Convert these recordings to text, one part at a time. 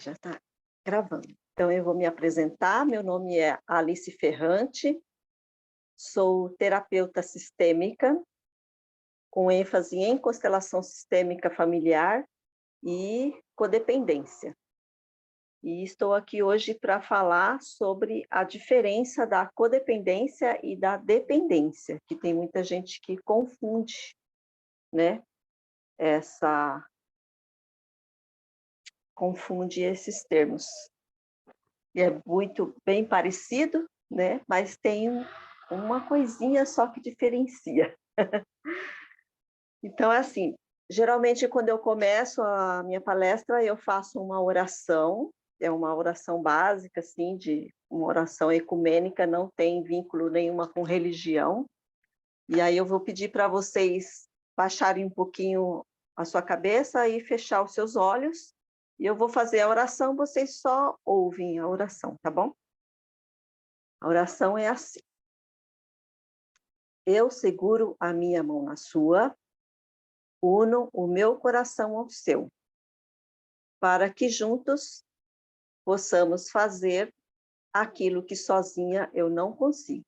Já está gravando. Então, eu vou me apresentar. Meu nome é Alice Ferrante, sou terapeuta sistêmica, com ênfase em constelação sistêmica familiar e codependência. E estou aqui hoje para falar sobre a diferença da codependência e da dependência, que tem muita gente que confunde, né? Confunde esses termos. E é muito bem parecido, né? Mas tem uma coisinha só que diferencia. Então, é assim, geralmente quando eu começo a minha palestra, eu faço uma oração, é uma oração básica, assim, de uma oração ecumênica, não tem vínculo nenhuma com religião. E aí eu vou pedir para vocês baixarem um pouquinho a sua cabeça e fechar os seus olhos. E eu vou fazer a oração, vocês só ouvem a oração, tá bom? A oração é assim. Eu seguro a minha mão na sua, uno o meu coração ao seu, para que juntos possamos fazer aquilo que sozinha eu não consigo.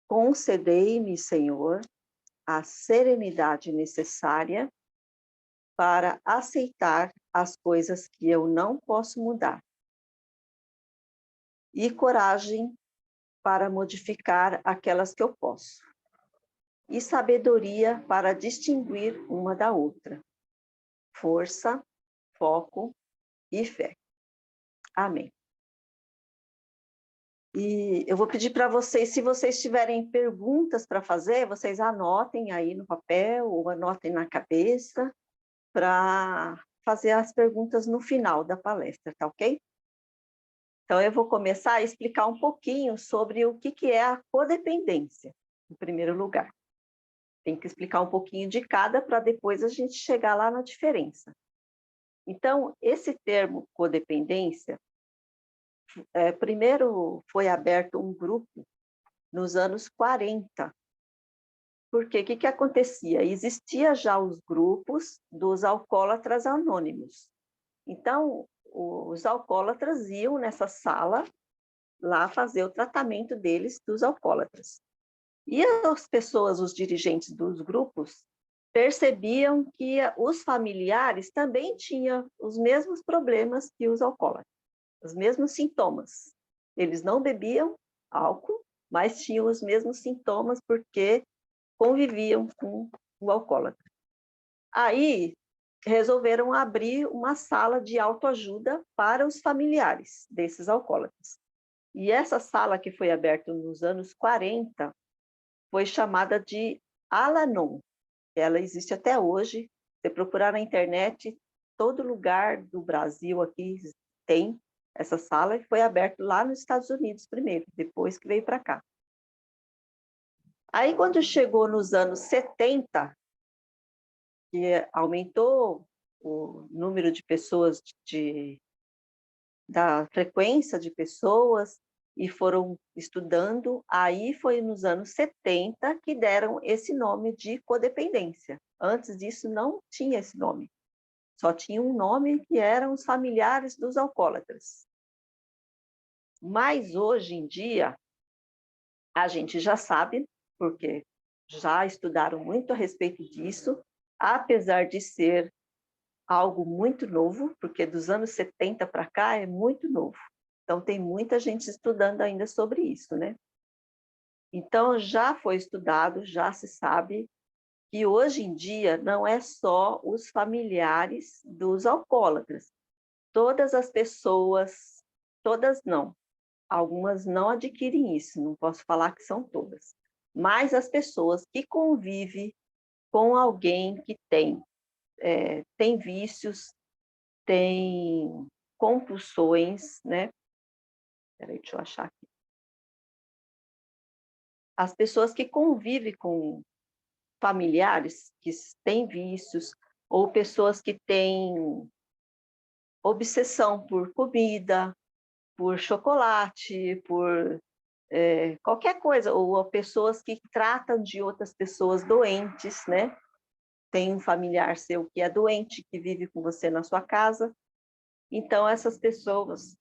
Concedei-me, Senhor, a serenidade necessária para aceitar as coisas que eu não posso mudar e coragem para modificar aquelas que eu posso, e sabedoria para distinguir uma da outra, força, foco e fé. Amém. E eu vou pedir para vocês, se vocês tiverem perguntas para fazer, vocês anotem aí no papel ou anotem na cabeça para fazer as perguntas no final da palestra, tá ok? Então, eu vou começar a explicar um pouquinho sobre o que é a codependência, em primeiro lugar. Tem que explicar um pouquinho de cada para depois a gente chegar lá na diferença. Então, esse termo codependência, primeiro foi aberto um grupo nos anos 40. Porque o que acontecia? Existia já os grupos dos alcoólatras anônimos. Então, os alcoólatras iam nessa sala lá fazer o tratamento deles, dos alcoólatras. E as pessoas, os dirigentes dos grupos, percebiam que os familiares também tinham os mesmos problemas que os alcoólatras, os mesmos sintomas. Eles não bebiam álcool, mas tinham os mesmos sintomas porque conviviam com o alcoólatra. Aí, resolveram abrir uma sala de autoajuda para os familiares desses alcoólatras. E essa sala, que foi aberta nos anos 40, foi chamada de Al-Anon. Ela existe até hoje. Se procurar na internet, todo lugar do Brasil aqui tem essa sala, e foi aberta lá nos Estados Unidos primeiro, depois que veio para cá. Aí, quando chegou nos anos 70, que aumentou o número de pessoas, da frequência de pessoas, e foram estudando, aí foi nos anos 70 que deram esse nome de codependência. Antes disso não tinha esse nome, só tinha um nome que eram os familiares dos alcoólatras. Mas hoje em dia, a gente já sabe, porque já estudaram muito a respeito disso, apesar de ser algo muito novo, porque dos anos 70 para cá é muito novo. Então, tem muita gente estudando ainda sobre isso, né? Então, já foi estudado, já se sabe que hoje em dia não é só os familiares dos alcoólatras. Todas as pessoas, todas não, algumas não adquirem isso, não posso falar que são todas, mas as pessoas que convivem com alguém que tem vícios, tem compulsões, né? Peraí, deixa eu achar aqui. As pessoas que convivem com familiares que têm vícios, ou pessoas que têm obsessão por comida, por chocolate, por qualquer coisa, ou pessoas que tratam de outras pessoas doentes, né? Tem um familiar seu que é doente, que vive com você na sua casa. Então, essas pessoas,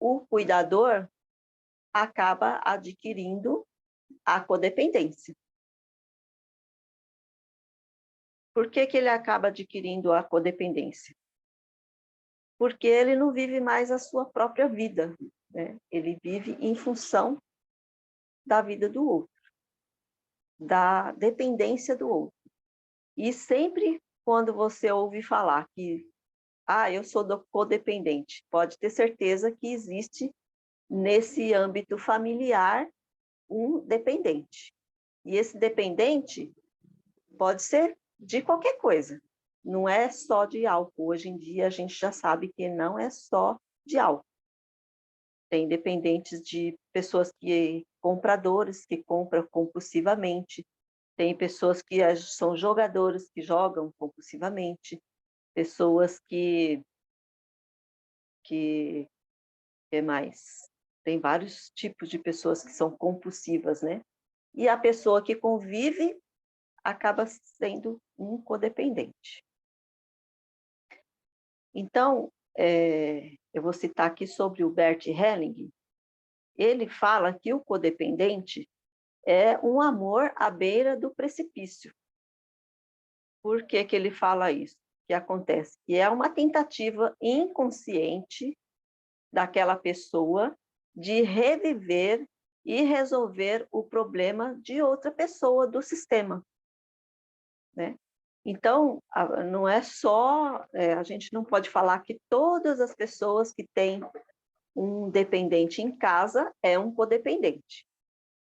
o cuidador acaba adquirindo a codependência. Por que que ele acaba adquirindo a codependência? Porque ele não vive mais a sua própria vida, né? Ele vive em função da vida do outro, da dependência do outro. E sempre quando você ouve falar que eu sou codependente, pode ter certeza que existe nesse âmbito familiar um dependente. E esse dependente pode ser de qualquer coisa, não é só de álcool. Hoje em dia a gente já sabe que não é só de álcool. Tem dependentes de pessoas compradores que compram compulsivamente, tem pessoas que são jogadores que jogam compulsivamente, pessoas que mais? Tem vários tipos de pessoas que são compulsivas, né? E a pessoa que convive acaba sendo um codependente. Então, eu vou citar aqui sobre o Bert Helling. Ele fala que o codependente é um amor à beira do precipício. Por que que ele fala isso? O que acontece? Que é uma tentativa inconsciente daquela pessoa de reviver e resolver o problema de outra pessoa do sistema, né? Então, não é só, a gente não pode falar que todas as pessoas que têm um dependente em casa é um codependente,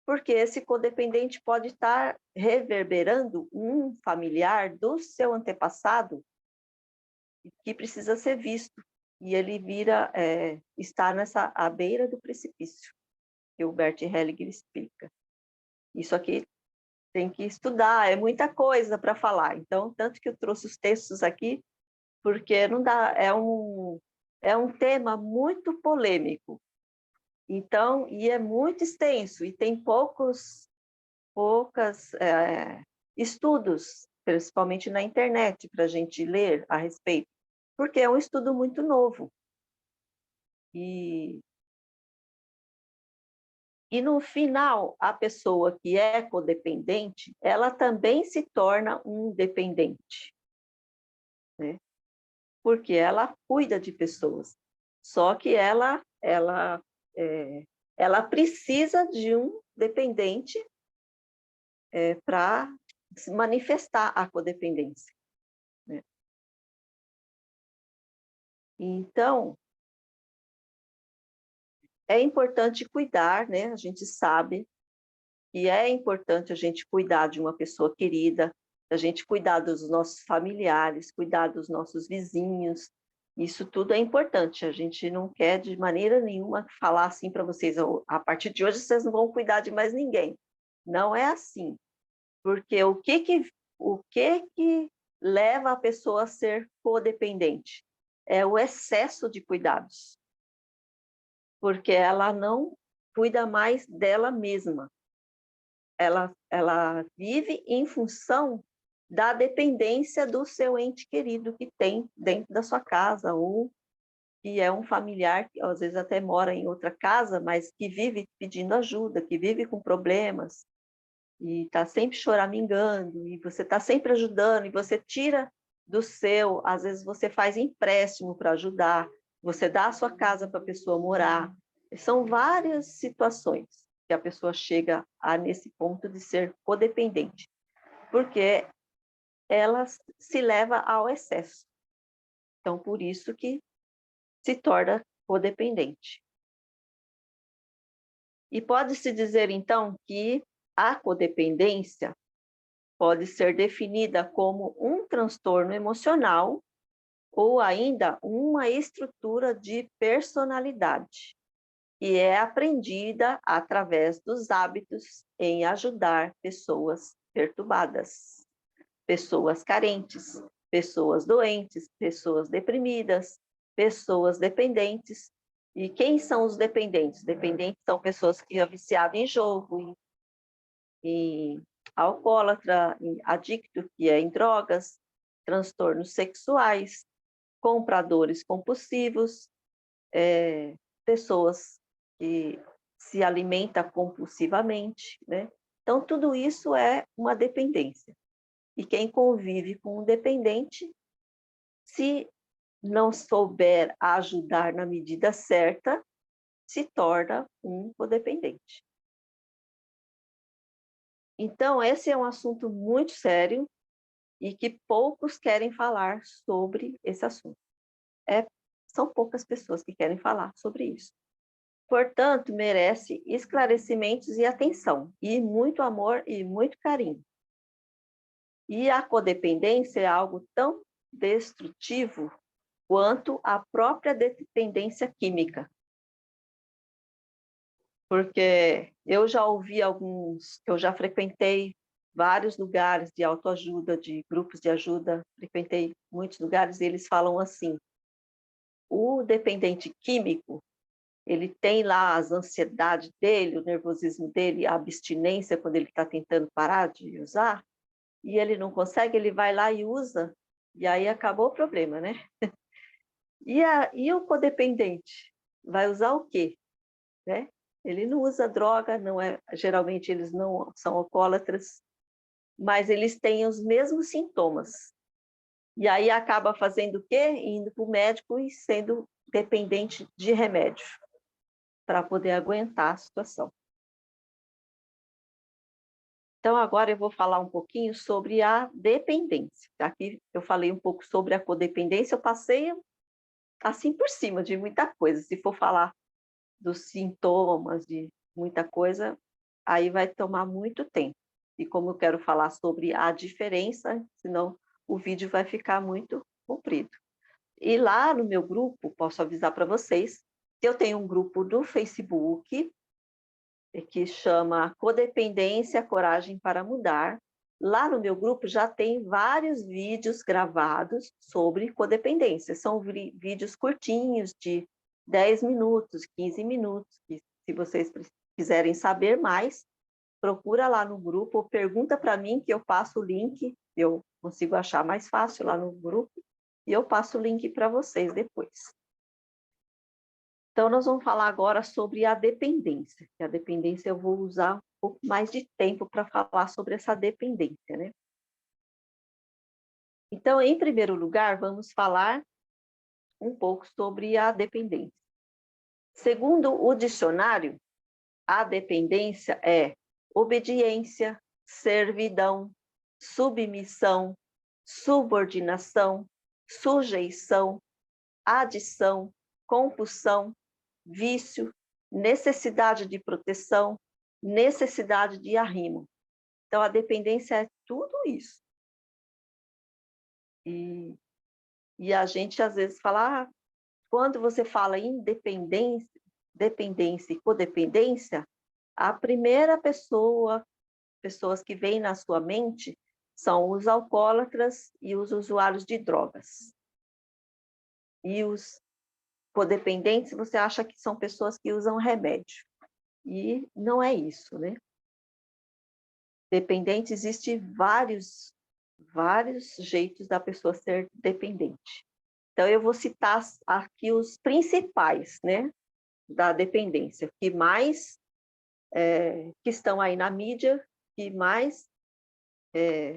porque esse codependente pode estar reverberando um familiar do seu antepassado que precisa ser visto, e ele está à beira do precipício, que o Bert Hellinger explica. Isso aqui tem que estudar, é muita coisa para falar, então, tanto que eu trouxe os textos aqui, porque não dá, é um tema muito polêmico, então, e é muito extenso, e tem poucos estudos, principalmente na internet, para a gente ler a respeito, porque é um estudo muito novo. E no final, a pessoa que é codependente, ela também se torna um dependente, né? Porque ela cuida de pessoas, só que ela precisa de um dependente para se manifestar a codependência, né? Então, é importante cuidar, né? A gente sabe que é importante a gente cuidar de uma pessoa querida, a gente cuidar dos nossos familiares, cuidar dos nossos vizinhos. Isso tudo é importante. A gente não quer de maneira nenhuma falar assim para vocês: a partir de hoje vocês não vão cuidar de mais ninguém. Não é assim. Porque o que leva a pessoa a ser codependente? É o excesso de cuidados. Porque ela não cuida mais dela mesma. Ela vive em função da dependência do seu ente querido que tem dentro da sua casa, ou que é um familiar que às vezes até mora em outra casa, mas que vive pedindo ajuda, que vive com problemas, e está sempre choramingando, e você está sempre ajudando, e você tira do seu, às vezes você faz empréstimo para ajudar, você dá a sua casa para a pessoa morar. São várias situações que a pessoa chega nesse ponto de ser codependente, porque ela se leva ao excesso. Então, por isso que se torna codependente. E pode-se dizer, então, que a codependência pode ser definida como um transtorno emocional ou ainda uma estrutura de personalidade, que é aprendida através dos hábitos em ajudar pessoas perturbadas, pessoas carentes, pessoas doentes, pessoas deprimidas, pessoas dependentes. E quem são os dependentes? Dependentes são pessoas que são viciadas em jogo, em alcoólatra, em adicto, que é em drogas, transtornos sexuais, compradores compulsivos, pessoas que se alimentam compulsivamente, né? Então, tudo isso é uma dependência. E quem convive com um dependente, se não souber ajudar na medida certa, se torna um codependente. Então, esse é um assunto muito sério e que poucos querem falar sobre esse assunto. São poucas pessoas que querem falar sobre isso. Portanto, merece esclarecimentos e atenção, e muito amor e muito carinho. E a codependência é algo tão destrutivo quanto a própria dependência química. Porque eu já ouvi eu já frequentei vários lugares de autoajuda, de grupos de ajuda, frequentei muitos lugares, e eles falam assim: o dependente químico, ele tem lá as ansiedades dele, o nervosismo dele, a abstinência quando ele está tentando parar de usar, e ele não consegue, ele vai lá e usa, e aí acabou o problema, né? E o codependente? Vai usar o quê? Né? Ele não usa droga, geralmente eles não são alcoólatras, mas eles têm os mesmos sintomas. E aí acaba fazendo o quê? Indo para o médico e sendo dependente de remédio, para poder aguentar a situação. Então, agora eu vou falar um pouquinho sobre a dependência. Aqui eu falei um pouco sobre a codependência, eu passei assim por cima de muita coisa. Se for falar dos sintomas, de muita coisa, aí vai tomar muito tempo. E como eu quero falar sobre a diferença, senão o vídeo vai ficar muito comprido. E lá no meu grupo, posso avisar para vocês, que eu tenho um grupo do Facebook, que chama Codependência, Coragem para Mudar. Lá no meu grupo já tem vários vídeos gravados sobre codependência. São vídeos curtinhos, de 10 minutos, 15 minutos. E se vocês quiserem saber mais, procura lá no grupo, ou pergunta para mim que eu passo o link, eu consigo achar mais fácil lá no grupo, e eu passo o link para vocês depois. Então, nós vamos falar agora sobre a dependência. A dependência eu vou usar um pouco mais de tempo para falar sobre essa dependência, né? Então, em primeiro lugar, vamos falar um pouco sobre a dependência. Segundo o dicionário, a dependência é obediência, servidão, submissão, subordinação, sujeição, adição, compulsão, vício, necessidade de proteção, necessidade de arrimo. Então, a dependência é tudo isso. E a gente, às vezes, fala, quando você fala em dependência e codependência, a primeira pessoas que vêm na sua mente, são os alcoólatras e os usuários de drogas. E os codependentes, você acha que são pessoas que usam remédio. E não é isso, né? Dependente, existe vários jeitos da pessoa ser dependente. Então, eu vou citar aqui os principais, né, da dependência, que estão aí na mídia, que mais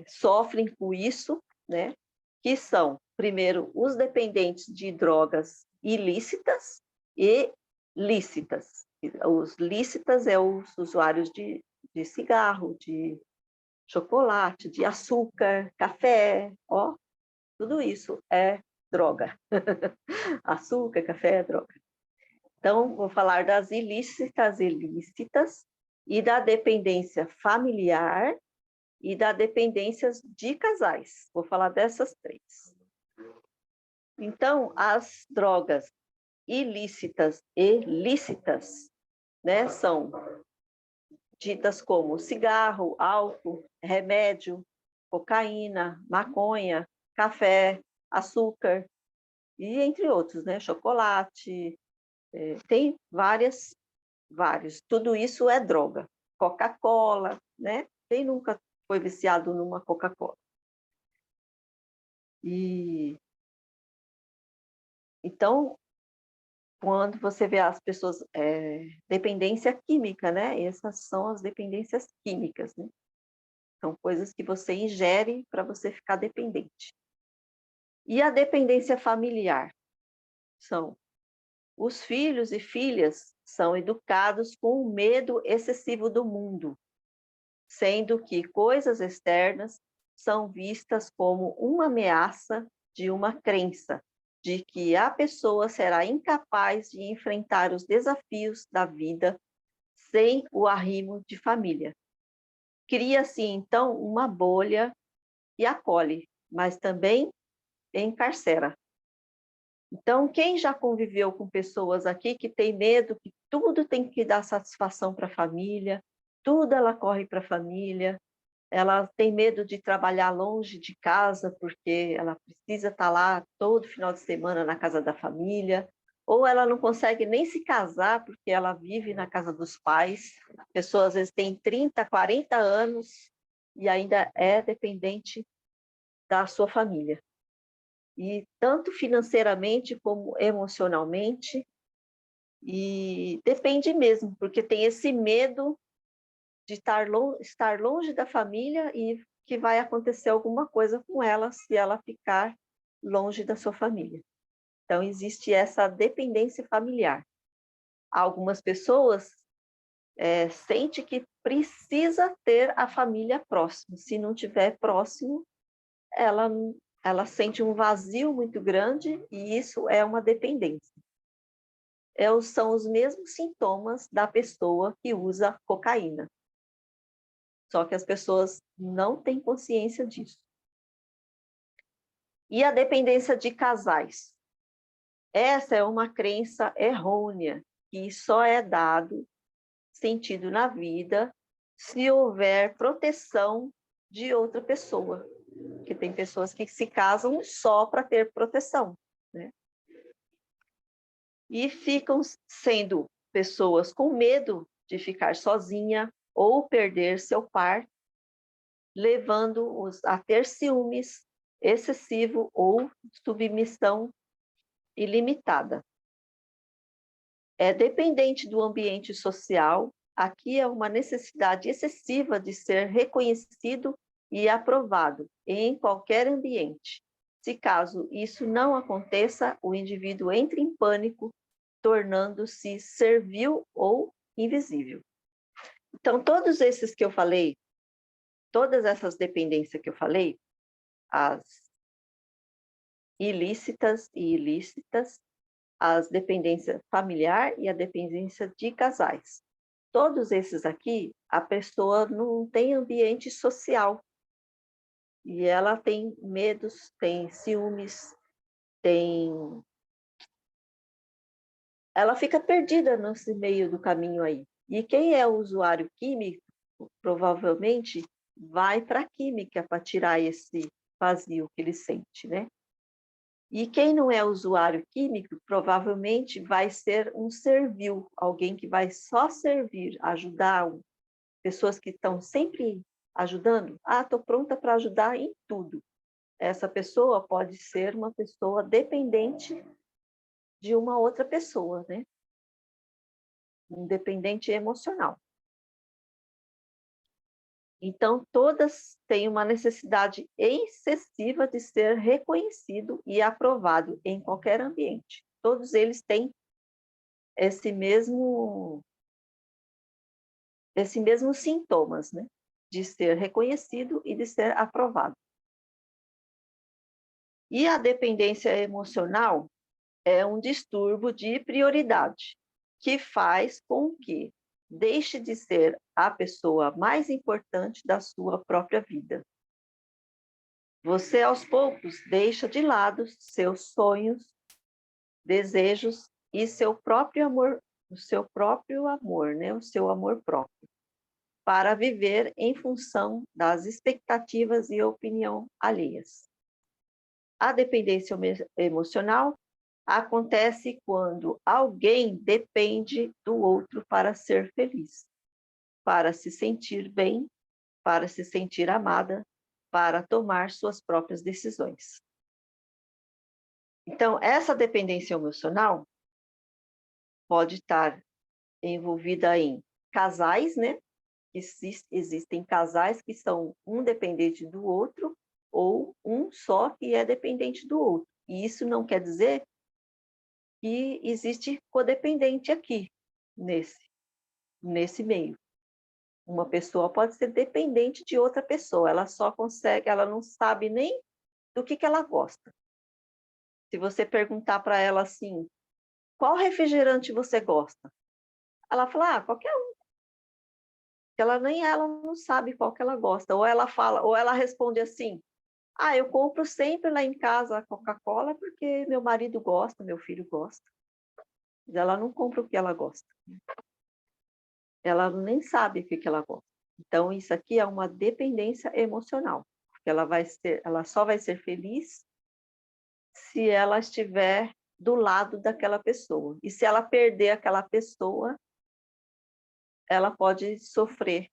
sofrem com isso, né, que são, primeiro, os dependentes de drogas ilícitas e lícitas. Os lícitas é os usuários de cigarro, de chocolate, de açúcar, café, ó, tudo isso é droga. Açúcar, café é droga. Então, vou falar das ilícitas e lícitas, e da dependência familiar e da dependência de casais. Vou falar dessas três. Então, as drogas ilícitas e lícitas, né, são ditas como cigarro, álcool, remédio, cocaína, maconha, café, açúcar, e entre outros, né? Chocolate, tem vários. Tudo isso é droga. Coca-Cola, né? Quem nunca foi viciado numa Coca-Cola? E Então, quando você vê as pessoas, dependência química, né? Essas são as dependências químicas, né? São coisas que você ingere para você ficar dependente. E a dependência familiar? São os filhos e filhas são educados com o medo excessivo do mundo, sendo que coisas externas são vistas como uma ameaça de uma crença de que a pessoa será incapaz de enfrentar os desafios da vida sem o arrimo de família. Cria-se, então, uma bolha que acolhe, mas também encarcera. Então, quem já conviveu com pessoas aqui que tem medo que tudo tem que dar satisfação para a família, tudo ela corre para a família, ela tem medo de trabalhar longe de casa, porque ela precisa estar lá todo final de semana na casa da família, ou ela não consegue nem se casar, porque ela vive na casa dos pais. A pessoa às vezes tem 30, 40 anos e ainda é dependente da sua família. E tanto financeiramente como emocionalmente, e depende mesmo, porque tem esse medo de estar longe da família e que vai acontecer alguma coisa com ela se ela ficar longe da sua família. Então, existe essa dependência familiar. Algumas pessoas sentem que precisa ter a família próxima. Se não tiver próximo, ela, ela sente um vazio muito grande e isso é uma dependência. São os mesmos sintomas da pessoa que usa cocaína. Só que as pessoas não têm consciência disso. E a dependência de casais? Essa é uma crença errônea que só é dado sentido na vida se houver proteção de outra pessoa. Porque tem pessoas que se casam só para ter proteção, né? E ficam sendo pessoas com medo de ficar sozinha ou perder seu par, levando-os a ter ciúmes excessivo ou submissão ilimitada. É dependente do ambiente social, aqui é uma necessidade excessiva de ser reconhecido e aprovado em qualquer ambiente. Se caso isso não aconteça, o indivíduo entra em pânico, tornando-se servil ou invisível. Então, todos esses que eu falei, todas essas dependências que eu falei, as ilícitas e ilícitas, as dependências familiar e a dependência de casais. Todos esses aqui, a pessoa não tem ambiente social e ela tem medos, tem ciúmes, tem... Ela fica perdida nesse meio do caminho aí. E quem é o usuário químico, provavelmente vai para a química para tirar esse vazio que ele sente, né? E quem não é usuário químico, provavelmente vai ser um servil, alguém que vai só servir, ajudar, pessoas que estão sempre ajudando. Ah, estou pronta para ajudar em tudo. Essa pessoa pode ser uma pessoa dependente de uma outra pessoa, né? Um dependente emocional. Então, todas têm uma necessidade excessiva de ser reconhecido e aprovado em qualquer ambiente. Todos eles têm esse mesmo sintomas, né? De ser reconhecido e de ser aprovado. E a dependência emocional é um distúrbio de prioridade, que faz com que deixe de ser a pessoa mais importante da sua própria vida. Você, aos poucos, deixa de lado seus sonhos, desejos e seu próprio amor, né? O seu amor próprio, para viver em função das expectativas e opinião alheias. A dependência emocional acontece quando alguém depende do outro para ser feliz, para se sentir bem, para se sentir amada, para tomar suas próprias decisões. Então, essa dependência emocional pode estar envolvida em casais, né? Existem casais que são um dependente do outro, ou um só que é dependente do outro. E isso não quer dizer que existe codependente aqui, nesse meio. Uma pessoa pode ser dependente de outra pessoa, ela não sabe nem do que ela gosta. Se você perguntar para ela assim, qual refrigerante você gosta? Ela fala, qualquer um. Ela não sabe qual que ela gosta. Ou ela responde assim, eu compro sempre lá em casa a Coca-Cola porque meu marido gosta, meu filho gosta. Mas ela não compra o que ela gosta. Ela nem sabe o que ela gosta. Então, isso aqui é uma dependência emocional. Porque ela só vai ser feliz se ela estiver do lado daquela pessoa. E se ela perder aquela pessoa, ela pode sofrer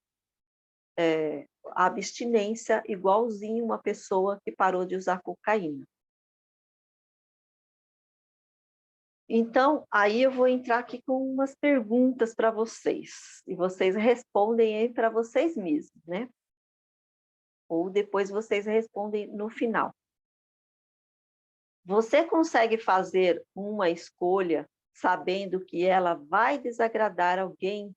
abstinência igualzinho uma pessoa que parou de usar cocaína. Então, aí eu vou entrar aqui com umas perguntas para vocês, e vocês respondem aí para vocês mesmos, né? Ou depois vocês respondem no final. Você consegue fazer uma escolha sabendo que ela vai desagradar alguém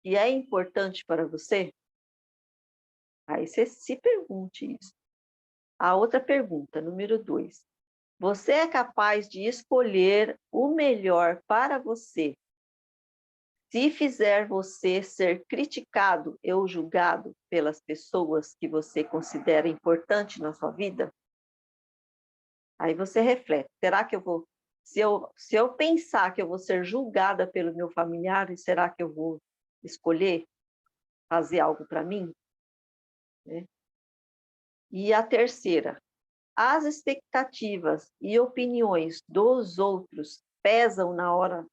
que é importante para você? Aí você se pergunte isso. A outra pergunta, número 2. Você é capaz de escolher o melhor para você se fizer você ser criticado ou julgado pelas pessoas que você considera importante na sua vida? Aí você reflete, será que eu vou, se eu pensar que eu vou ser julgada pelo meu familiar, será que eu vou escolher fazer algo para mim? Né? E a terceira, as expectativas e opiniões dos outros pesam na hora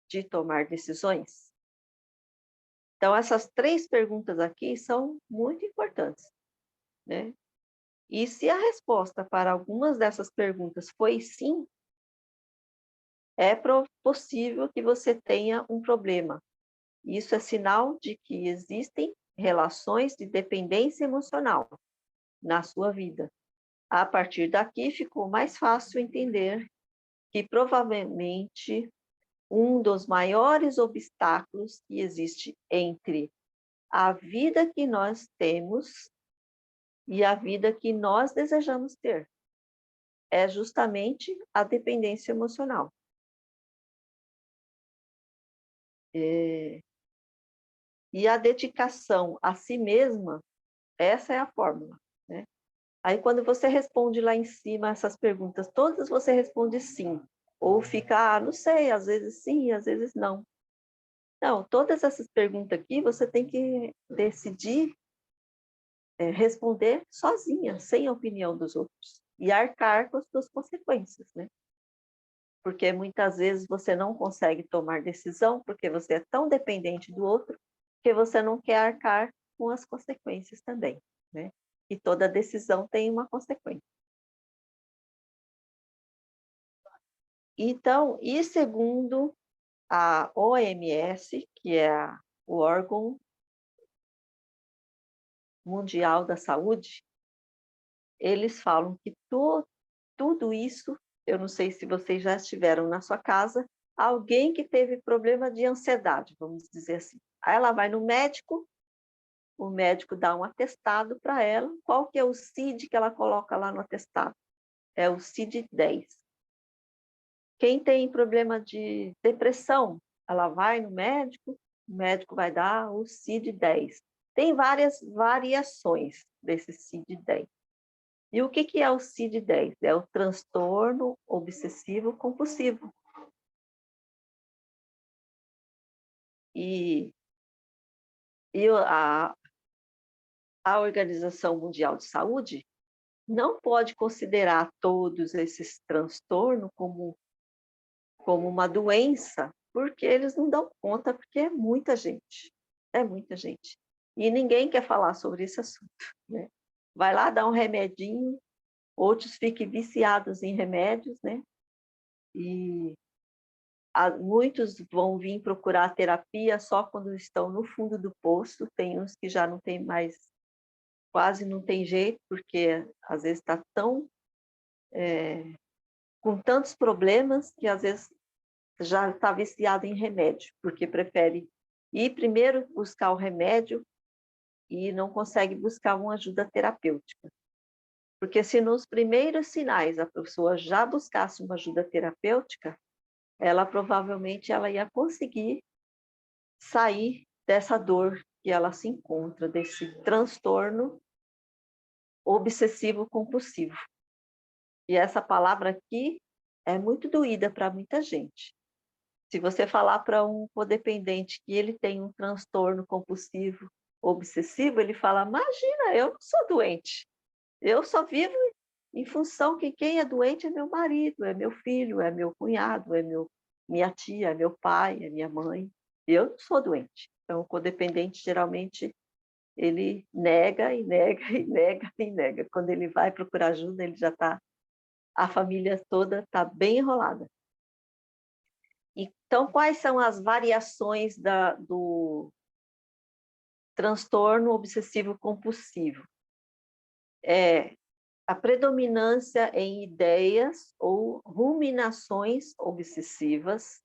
de tomar decisões? Então, essas 3 perguntas aqui são muito importantes, né? E se a resposta para algumas dessas perguntas foi sim, é possível que você tenha um problema. Isso é sinal de que existem relações de dependência emocional na sua vida. A partir daqui, ficou mais fácil entender que provavelmente um dos maiores obstáculos que existe entre a vida que nós temos e a vida que nós desejamos ter é justamente a dependência emocional. E a dedicação a si mesma, essa é a fórmula, né? Aí, quando você responde lá em cima essas perguntas, todas você responde sim. Ou fica, não sei, às vezes sim, às vezes não. Não, todas essas perguntas aqui você tem que decidir responder sozinha, sem a opinião dos outros. E arcar com as suas consequências, né? Porque muitas vezes você não consegue tomar decisão porque você é tão dependente do outro que você não quer arcar com as consequências também, né? E toda decisão tem uma consequência. Então, e segundo a OMS, que é o órgão mundial da saúde, eles falam que tudo isso, eu não sei se vocês já estiveram na sua casa, alguém que teve problema de ansiedade, vamos dizer assim. Aí ela vai no médico, o médico dá um atestado para ela. Qual que é o CID que ela coloca lá no atestado? É o CID-10. Quem tem problema de depressão, ela vai no médico, o médico vai dar o CID-10. Tem várias variações desse CID-10. E o que é o CID-10? É o transtorno obsessivo compulsivo. E a Organização Mundial de Saúde não pode considerar todos esses transtornos como uma doença, porque eles não dão conta, porque é muita gente. É muita gente. E ninguém quer falar sobre esse assunto, né? Vai lá dar um remedinho, outros fiquem viciados em remédios, né? E muitos vão vir procurar terapia só quando estão no fundo do poço, tem uns que já não tem mais, quase não tem jeito, porque às vezes está tão, com tantos problemas que às vezes já está viciado em remédio, porque prefere ir primeiro buscar o remédio e não consegue buscar uma ajuda terapêutica. Porque se nos primeiros sinais a pessoa já buscasse uma ajuda terapêutica, ela provavelmente ela ia conseguir sair dessa dor que ela se encontra, desse transtorno obsessivo compulsivo. E essa palavra aqui é muito doída para muita gente. Se você falar para um codependente que ele tem um transtorno compulsivo obsessivo, ele fala: imagina, eu não sou doente, eu só vivo em função que quem é doente é meu marido, é meu filho, é meu cunhado, minha tia, é meu pai, é minha mãe. Eu não sou doente. Então, o codependente, geralmente, ele nega e nega e nega e nega. Quando ele vai procurar ajuda, ele já está, a família toda está bem enrolada. Então, quais são as variações do transtorno obsessivo compulsivo? A predominância em ideias ou ruminações obsessivas,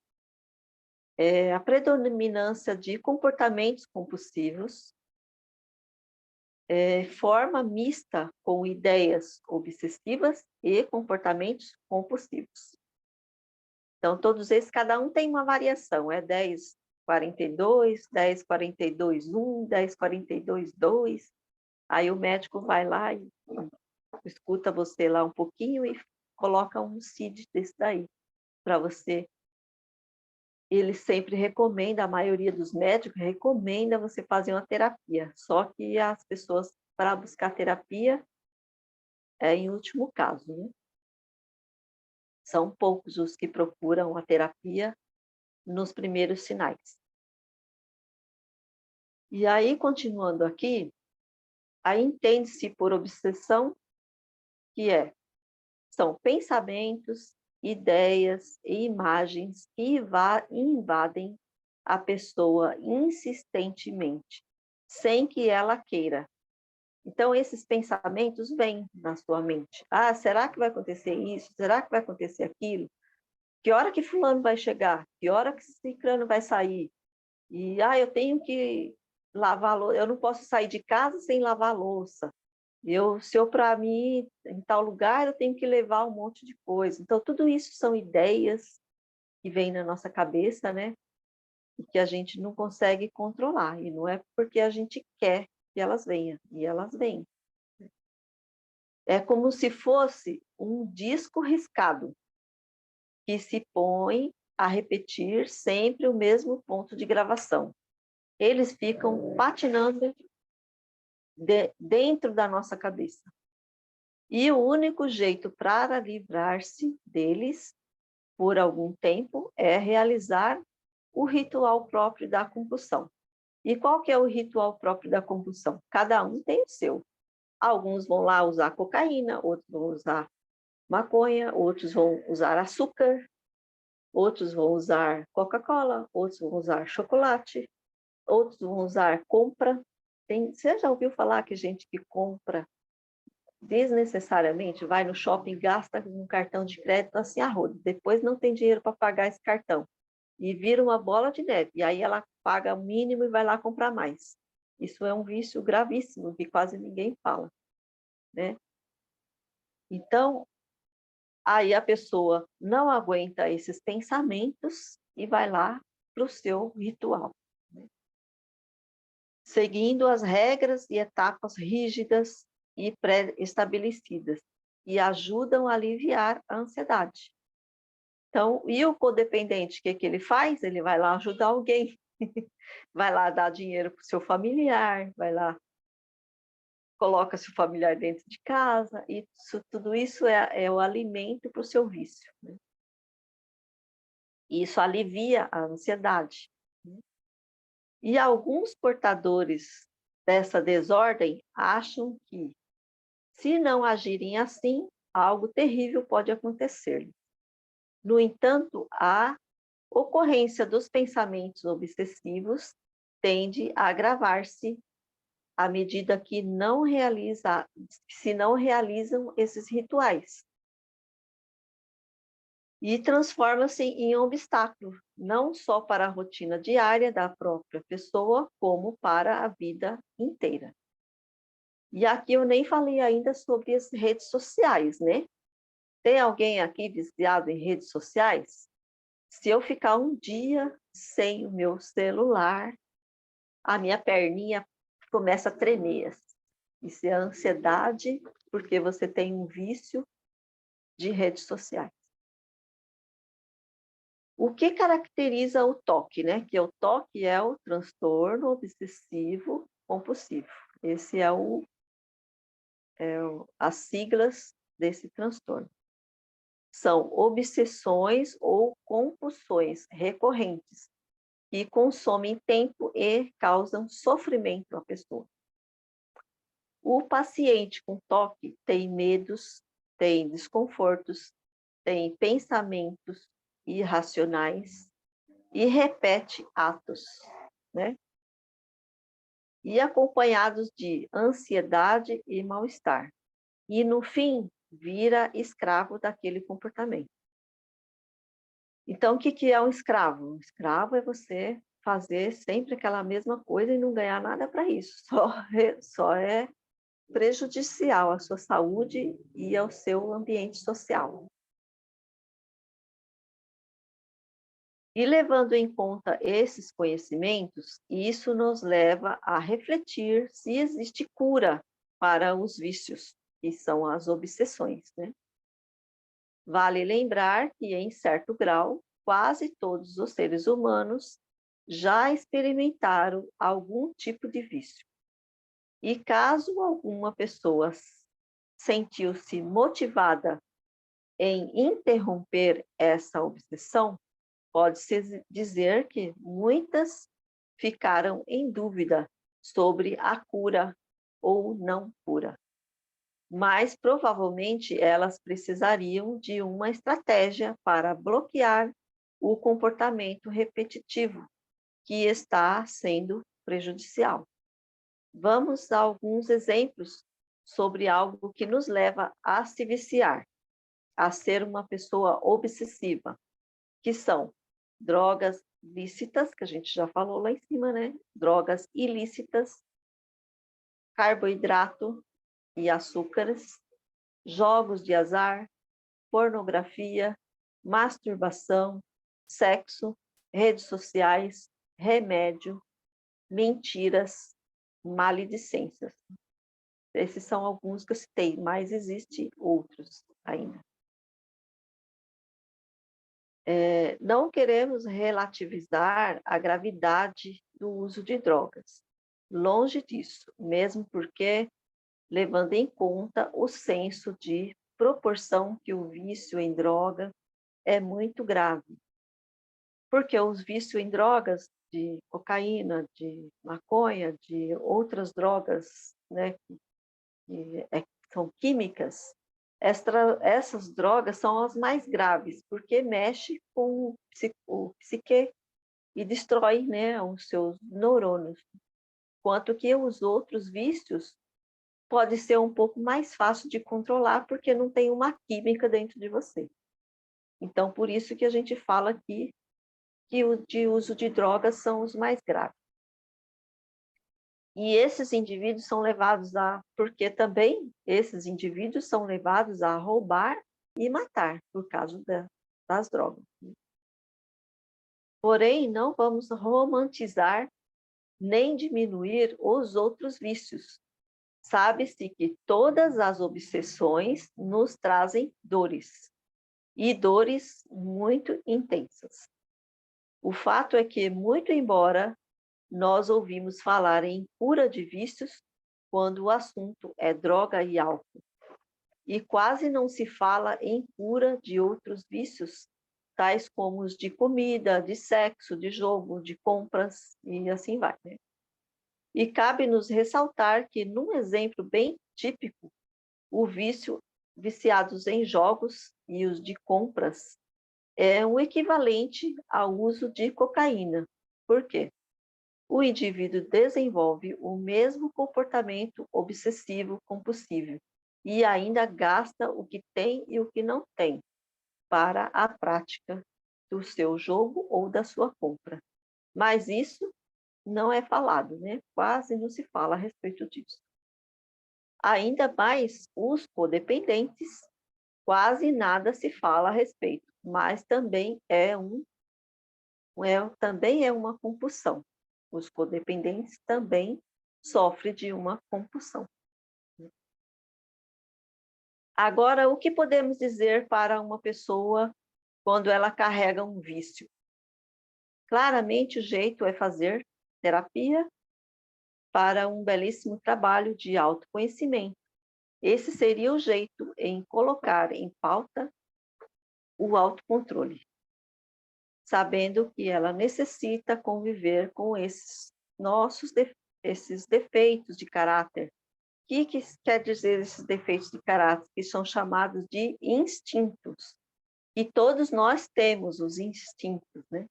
a predominância de comportamentos compulsivos, forma mista com ideias obsessivas e comportamentos compulsivos. Então, todos esses, cada um tem uma variação, é 10-42, 10-42-1, 10-42-2. Aí o médico vai lá e escuta você lá um pouquinho e coloca um CID desse daí para você. Ele sempre recomenda, a maioria dos médicos recomenda você fazer uma terapia, só que as pessoas, para buscar terapia, é em último caso, né? São poucos os que procuram a terapia nos primeiros sinais. E aí, continuando aqui, aí entende-se por obsessão que são pensamentos, ideias e imagens que invadem a pessoa insistentemente, sem que ela queira. Então, esses pensamentos vêm na sua mente. Ah, será que vai acontecer isso? Será que vai acontecer aquilo? Que hora que fulano vai chegar? Que hora que ciclano vai sair? E, eu tenho que lavar a louça. Eu não posso sair de casa sem lavar a louça. Se eu para mim ir em tal lugar, eu tenho que levar um monte de coisa. Então, tudo isso são ideias que vêm na nossa cabeça, né? E que a gente não consegue controlar. E não é porque a gente quer que elas venham. E elas vêm. É como se fosse um disco riscado, que se põe a repetir sempre o mesmo ponto de gravação. Eles ficam patinando dentro da nossa cabeça. E o único jeito para livrar-se deles, por algum tempo, é realizar o ritual próprio da compulsão. E qual que é o ritual próprio da compulsão? Cada um tem o seu. Alguns vão lá usar cocaína, outros vão usar maconha, outros vão usar açúcar, outros vão usar Coca-Cola, outros vão usar chocolate, outros vão usar compra. Você já ouviu falar que gente que compra desnecessariamente, vai no shopping, gasta um cartão de crédito assim a rodo, depois não tem dinheiro para pagar esse cartão, e vira uma bola de neve, e aí ela paga o mínimo e vai lá comprar mais. Isso é um vício gravíssimo, que quase ninguém fala, né? Então, aí a pessoa não aguenta esses pensamentos e vai lá para o seu ritual, né? Seguindo as regras e etapas rígidas e pré-estabelecidas, e ajudam a aliviar a ansiedade. Então, e o codependente, o que ele faz? Ele vai lá ajudar alguém, vai lá dar dinheiro para o seu familiar, vai lá, coloca seu familiar dentro de casa, e tudo isso é o alimento para o seu vício, né? E isso alivia a ansiedade, né? E alguns portadores dessa desordem acham que, se não agirem assim, algo terrível pode acontecer. No entanto, a ocorrência dos pensamentos obsessivos tende a agravar-se à medida que se não realizam esses rituais. E transforma-se em um obstáculo, não só para a rotina diária da própria pessoa, como para a vida inteira. E aqui eu nem falei ainda sobre as redes sociais, né? Tem alguém aqui viciado em redes sociais? Se eu ficar um dia sem o meu celular, a minha perninha começa a tremer. Isso é ansiedade, porque você tem um vício de redes sociais. O que caracteriza o TOC, né? Que o TOC é o transtorno obsessivo compulsivo. Esse é as siglas desse transtorno. São obsessões ou compulsões recorrentes que consomem tempo e causam sofrimento à pessoa. O paciente com TOC tem medos, tem desconfortos, tem pensamentos irracionais e repete atos, né? E acompanhados de ansiedade e mal-estar. E, no fim, vira escravo daquele comportamento. Então, o que é um escravo? Um escravo é você fazer sempre aquela mesma coisa e não ganhar nada para isso. Só é prejudicial à sua saúde e ao seu ambiente social. E levando em conta esses conhecimentos, isso nos leva a refletir se existe cura para os vícios, que são as obsessões, né? Vale lembrar que, em certo grau, quase todos os seres humanos já experimentaram algum tipo de vício. E caso alguma pessoa sentiu-se motivada em interromper essa obsessão, pode-se dizer que muitas ficaram em dúvida sobre a cura ou não cura. Mas provavelmente elas precisariam de uma estratégia para bloquear o comportamento repetitivo que está sendo prejudicial. Vamos a alguns exemplos sobre algo que nos leva a se viciar, a ser uma pessoa obsessiva, que são drogas lícitas, que a gente já falou lá em cima, né? Drogas ilícitas, carboidrato e açúcares, jogos de azar, pornografia, masturbação, sexo, redes sociais, remédio, mentiras, maledicências. Esses são alguns que eu citei, mas existem outros ainda. Não queremos relativizar a gravidade do uso de drogas. Longe disso, mesmo porque levando em conta o senso de proporção que o vício em droga é muito grave. Porque os vícios em drogas, de cocaína, de maconha, de outras drogas, né, que são químicas, essas drogas são as mais graves, porque mexe com o psique e destrói, né, os seus neurônios. Enquanto que os outros vícios pode ser um pouco mais fácil de controlar, porque não tem uma química dentro de você. Então, por isso que a gente fala aqui que o de uso de drogas são os mais graves. E esses indivíduos são levados porque também esses indivíduos são levados a roubar e matar por causa das drogas. Porém, não vamos romantizar nem diminuir os outros vícios. Sabe-se que todas as obsessões nos trazem dores, e dores muito intensas. O fato é que, muito embora nós ouvimos falar em cura de vícios, quando o assunto é droga e álcool, e quase não se fala em cura de outros vícios, tais como os de comida, de sexo, de jogo, de compras, e assim vai, né? E cabe-nos ressaltar que, num exemplo bem típico, o vício viciados em jogos e os de compras é um equivalente ao uso de cocaína. Por quê? O indivíduo desenvolve o mesmo comportamento obsessivo compulsivo e ainda gasta o que tem e o que não tem para a prática do seu jogo ou da sua compra. Mas isso não é falado, né? Quase não se fala a respeito disso. Ainda mais os codependentes, quase nada se fala a respeito, mas também também é uma compulsão. Os codependentes também sofrem de uma compulsão. Agora, o que podemos dizer para uma pessoa quando ela carrega um vício? Claramente, o jeito é fazer terapia para um belíssimo trabalho de autoconhecimento. Esse seria o jeito em colocar em pauta o autocontrole, sabendo que ela necessita conviver com esses defeitos de caráter. O que quer dizer esses defeitos de caráter? Que são chamados de instintos. E todos nós temos os instintos, né?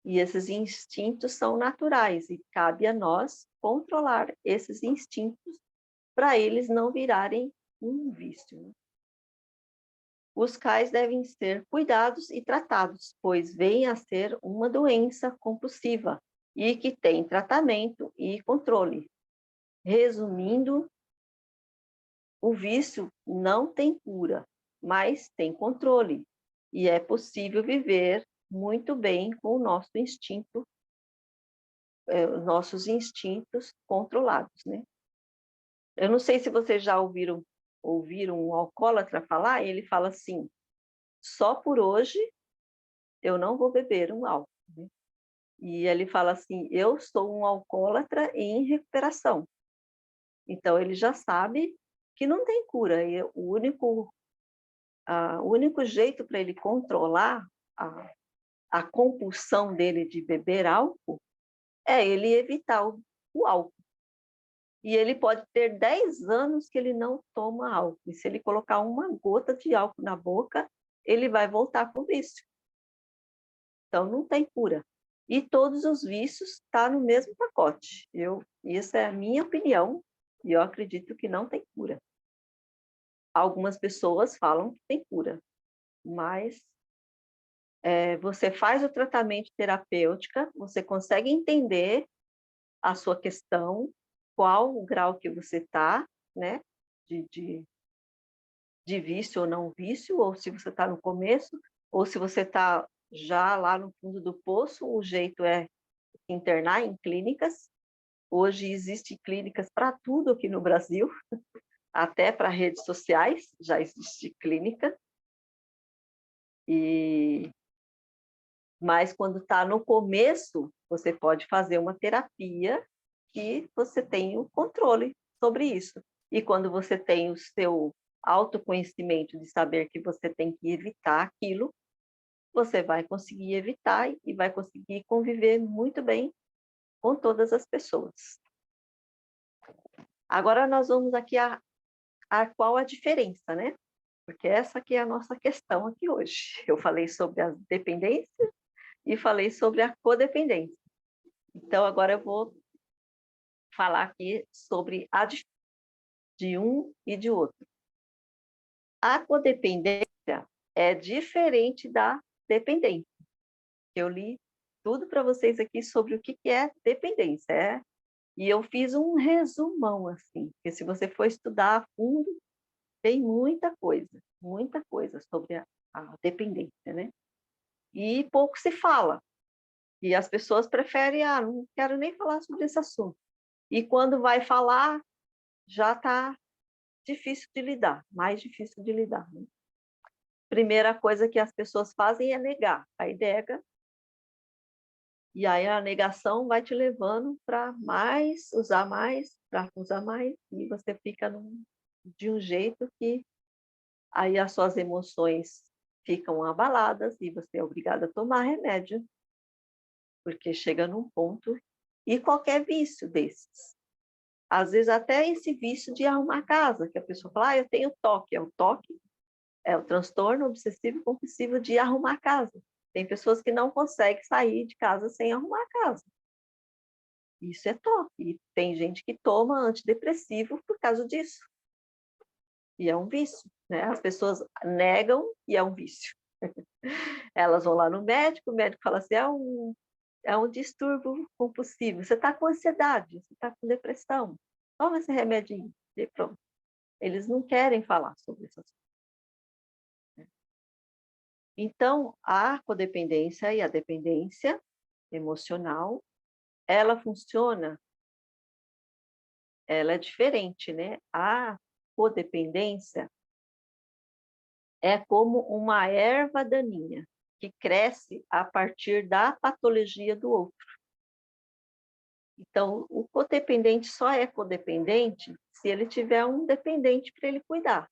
E esses instintos são naturais e cabe a nós controlar esses instintos para eles não virarem um vício, né? Os cais devem ser cuidados e tratados, pois vêm a ser uma doença compulsiva e que tem tratamento e controle. Resumindo, o vício não tem cura, mas tem controle, e é possível viver muito bem com o nosso instinto, nossos instintos controlados, né? Eu não sei se vocês já ouviram um alcoólatra falar, ele fala assim: só por hoje eu não vou beber um álcool, né? E ele fala assim: eu sou um alcoólatra em recuperação. Então ele já sabe que não tem cura. E o único jeito para ele controlar a compulsão dele de beber álcool é ele evitar o álcool. E ele pode ter 10 anos que ele não toma álcool. E se ele colocar uma gota de álcool na boca, ele vai voltar para o vício. Então, não tem cura. E todos os vícios estão no mesmo pacote. Essa é a minha opinião, e eu acredito que não tem cura. Algumas pessoas falam que tem cura, mas você faz o tratamento terapêutico, você consegue entender a sua questão, qual o grau que você está, né, de vício ou não vício, ou se você está no começo, ou se você está já lá no fundo do poço, o jeito é internar em clínicas. Hoje existem clínicas para tudo aqui no Brasil, até para redes sociais já existe clínica. Mas quando está no começo, você pode fazer uma terapia que você tem o controle sobre isso. E quando você tem o seu autoconhecimento de saber que você tem que evitar aquilo, você vai conseguir evitar e vai conseguir conviver muito bem com todas as pessoas. Agora nós vamos aqui a qual a diferença, né? Porque essa aqui é a nossa questão aqui hoje. Eu falei sobre a dependência e falei sobre a codependência. Então, agora eu vou falar aqui sobre a diferença de um e de outro. A codependência é diferente da dependência. Eu li tudo para vocês aqui sobre o que é dependência, e eu fiz um resumão, assim, porque se você for estudar a fundo, tem muita coisa sobre a dependência, né? E pouco se fala. E as pessoas preferem, não quero nem falar sobre esse assunto. E quando vai falar, já está difícil de lidar, mais difícil de lidar, né? Primeira coisa que as pessoas fazem é negar. Aí nega, e aí a negação vai te levando para usar mais, e você fica de um jeito que aí as suas emoções ficam abaladas e você é obrigada a tomar remédio, porque chega num ponto, e qualquer vício desses. Às vezes até esse vício de arrumar casa, que a pessoa fala, eu tenho toque, é o toque, É o transtorno obsessivo compulsivo de arrumar a casa. Tem pessoas que não conseguem sair de casa sem arrumar a casa. Isso é toque. E tem gente que toma antidepressivo por causa disso. E é um vício, né? As pessoas negam e é um vício. Elas vão lá no médico, o médico fala assim, é um distúrbio compulsivo. Você está com ansiedade, você está com depressão. Toma esse remedinho e pronto. Eles não querem falar sobre isso. Então, a codependência e a dependência emocional, ela funciona, ela é diferente, né? A codependência é como uma erva daninha que cresce a partir da patologia do outro. Então, o codependente só é codependente se ele tiver um dependente para ele cuidar.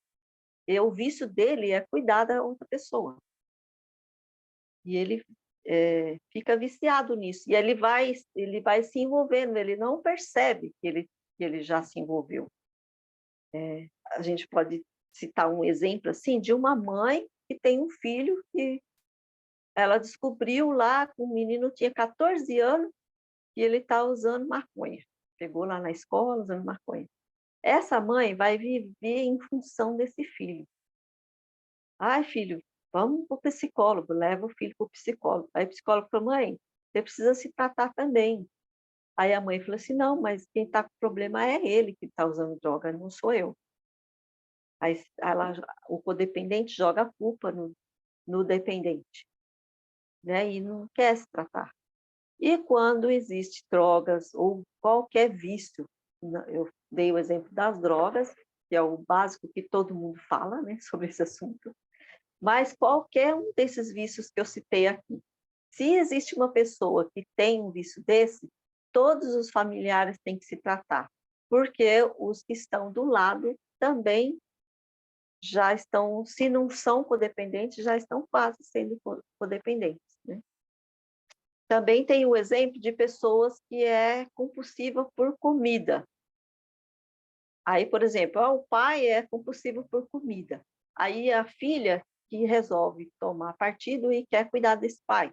E o vício dele é cuidar da outra pessoa. E ele fica viciado nisso. E ele vai se envolvendo, ele não percebe que ele já se envolveu. A gente pode citar um exemplo assim de uma mãe que tem um filho que ela descobriu lá que o menino tinha 14 anos e ele está usando maconha. Pegou lá na escola usando maconha. Essa mãe vai viver em função desse filho. Ai, filho, vamos para o psicólogo, leva o filho para o psicólogo. Aí o psicólogo falou, mãe, você precisa se tratar também. Aí a mãe falou assim, não, mas quem está com problema é ele que está usando droga, não sou eu. Aí o codependente joga a culpa no dependente, né? E não quer se tratar. E quando existe drogas ou qualquer vício, eu dei o exemplo das drogas, que é o básico que todo mundo fala, né, sobre esse assunto, mas qualquer um desses vícios que eu citei aqui, se existe uma pessoa que tem um vício desse, todos os familiares têm que se tratar, porque os que estão do lado também já estão, se não são codependentes, já estão quase sendo codependentes, né? Também tem o exemplo de pessoas que é compulsiva por comida. Aí, por exemplo, o pai é compulsivo por comida. Aí a filha que resolve tomar partido e quer cuidar desse pai.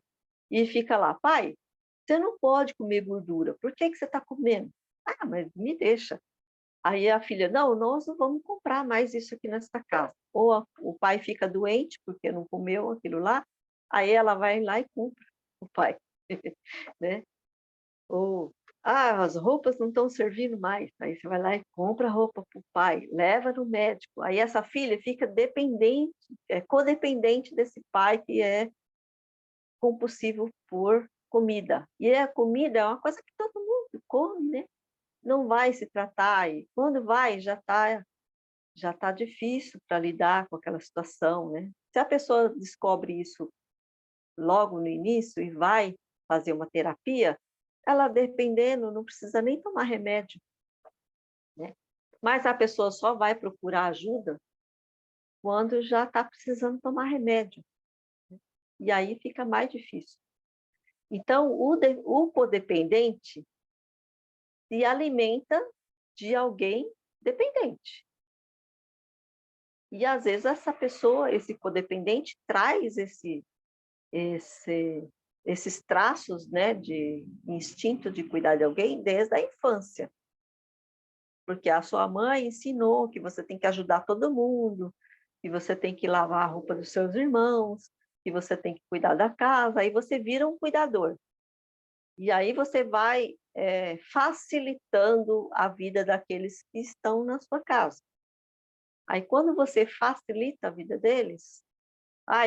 E fica lá, pai, você não pode comer gordura, por que você está comendo? Ah, mas me deixa. Aí a filha, não, nós não vamos comprar mais isso aqui nessa casa. Ou o pai fica doente porque não comeu aquilo lá, aí ela vai lá e compra o pai. Né? Ou, as roupas não estão servindo mais. Aí você vai lá e compra roupa para o pai, leva no médico. Aí essa filha fica dependente, codependente desse pai que é compulsivo por comida. E a comida é uma coisa que todo mundo come, né? Não vai se tratar. E quando vai, já tá difícil para lidar com aquela situação, né? Se a pessoa descobre isso logo no início e vai fazer uma terapia, ela, dependendo, não precisa nem tomar remédio, né? Mas a pessoa só vai procurar ajuda quando já está precisando tomar remédio. E aí fica mais difícil. Então, o codependente se alimenta de alguém dependente. E, às vezes, essa pessoa, esse codependente, traz esses traços, né, de instinto de cuidar de alguém desde a infância. Porque a sua mãe ensinou que você tem que ajudar todo mundo, que você tem que lavar a roupa dos seus irmãos, que você tem que cuidar da casa, aí você vira um cuidador. E aí você vai facilitando a vida daqueles que estão na sua casa. Aí quando você facilita a vida deles,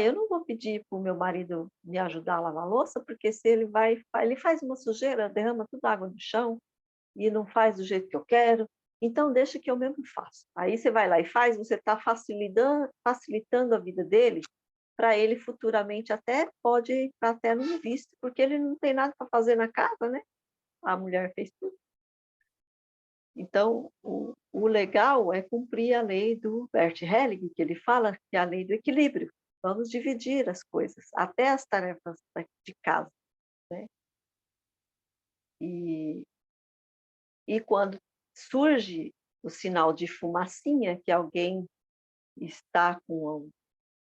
eu não vou pedir para o meu marido me ajudar a lavar a louça, porque se ele faz uma sujeira, derrama toda a água no chão e não faz do jeito que eu quero, então deixa que eu mesmo faço. Aí você vai lá e faz, você está facilitando a vida dele, para ele futuramente até pode ir até no visto, porque ele não tem nada para fazer na casa, né? A mulher fez tudo. Então, o legal é cumprir a lei do Bert Helling, que ele fala que é a lei do equilíbrio. Vamos dividir as coisas, até as tarefas de casa, né? E quando surge o sinal de fumacinha, que alguém está com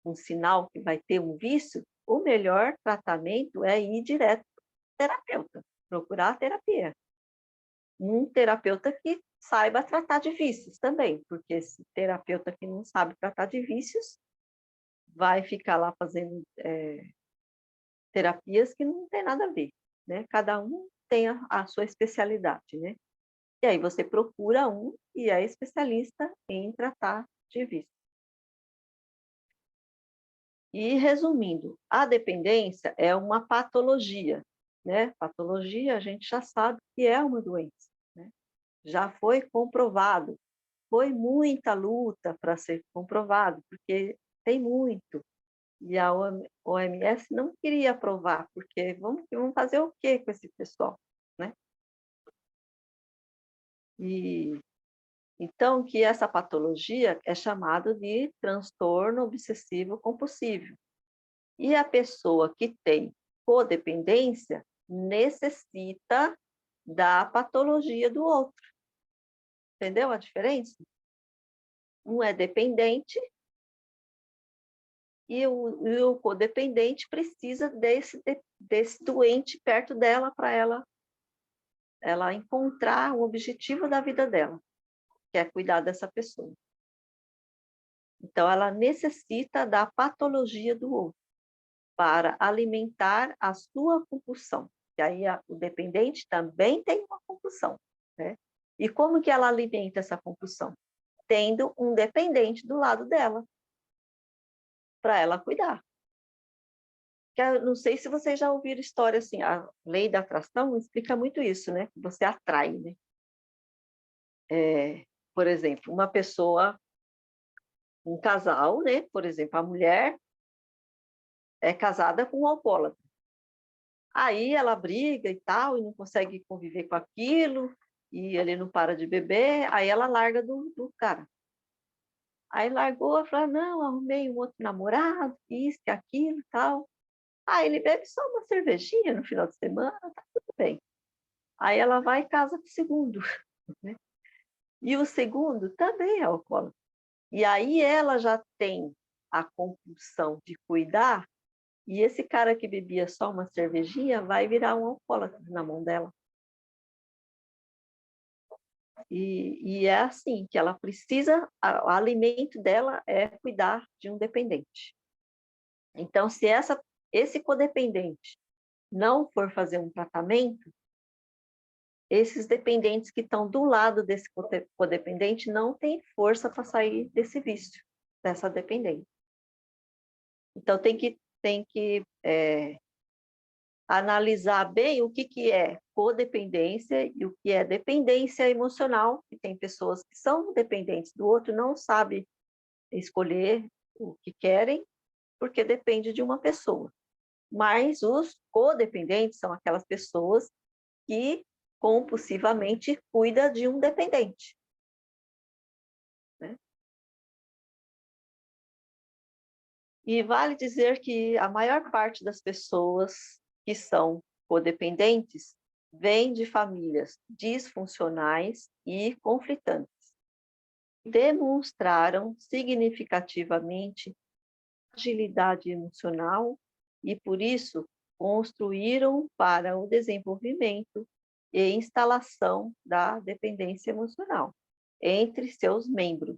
um sinal que vai ter um vício, o melhor tratamento é ir direto para o terapeuta, procurar a terapia. Um terapeuta que saiba tratar de vícios também, porque esse terapeuta que não sabe tratar de vícios vai ficar lá fazendo terapias que não tem nada a ver, né? Cada um tem a sua especialidade, né? E aí você procura um e é especialista em tratar de vício. E resumindo, a dependência é uma patologia, né? Patologia a gente já sabe que é uma doença, né? Já foi comprovado, foi muita luta para ser comprovado, porque tem muito. E a OMS não queria aprovar, porque vamos fazer o quê com esse pessoal, né? E então que essa patologia é chamada de transtorno obsessivo compulsivo. E a pessoa que tem codependência necessita da patologia do outro. Entendeu a diferença? Um é dependente e o codependente precisa desse doente perto dela para ela encontrar o objetivo da vida dela, que é cuidar dessa pessoa. Então, ela necessita da patologia do outro para alimentar a sua compulsão. E aí o dependente também tem uma compulsão, né? E como que ela alimenta essa compulsão? Tendo um dependente do lado dela, para ela cuidar. Que eu não sei se vocês já ouviram história assim, a lei da atração explica muito isso, né? Que você atrai, né? Por exemplo, uma pessoa, um casal, né? Por exemplo, a mulher é casada com um alcoólatra. Aí ela briga e tal, e não consegue conviver com aquilo, e ele não para de beber, aí ela larga do cara. Aí largou, falou, não, arrumei um outro namorado, isso e aquilo e tal. Aí ele bebe só uma cervejinha no final de semana, tá tudo bem. Aí ela vai e casa com o segundo, né? E o segundo também é alcoólatra. E aí ela já tem a compulsão de cuidar, e esse cara que bebia só uma cervejinha vai virar um alcoólatra na mão dela. E é assim que ela precisa, o alimento dela é cuidar de um dependente. Então, se esse codependente não for fazer um tratamento, esses dependentes que estão do lado desse codependente não têm força para sair desse vício, dessa dependência. Então, tem que analisar bem o que é codependência e o que é dependência emocional, que tem pessoas que são dependentes do outro, não sabem escolher o que querem, porque depende de uma pessoa. Mas os codependentes são aquelas pessoas que compulsivamente cuidam de um dependente, né? E vale dizer que a maior parte das pessoas que são codependentes vem de famílias disfuncionais e conflitantes. Demonstraram significativamente agilidade emocional e, por isso, construíram para o desenvolvimento e instalação da dependência emocional entre seus membros.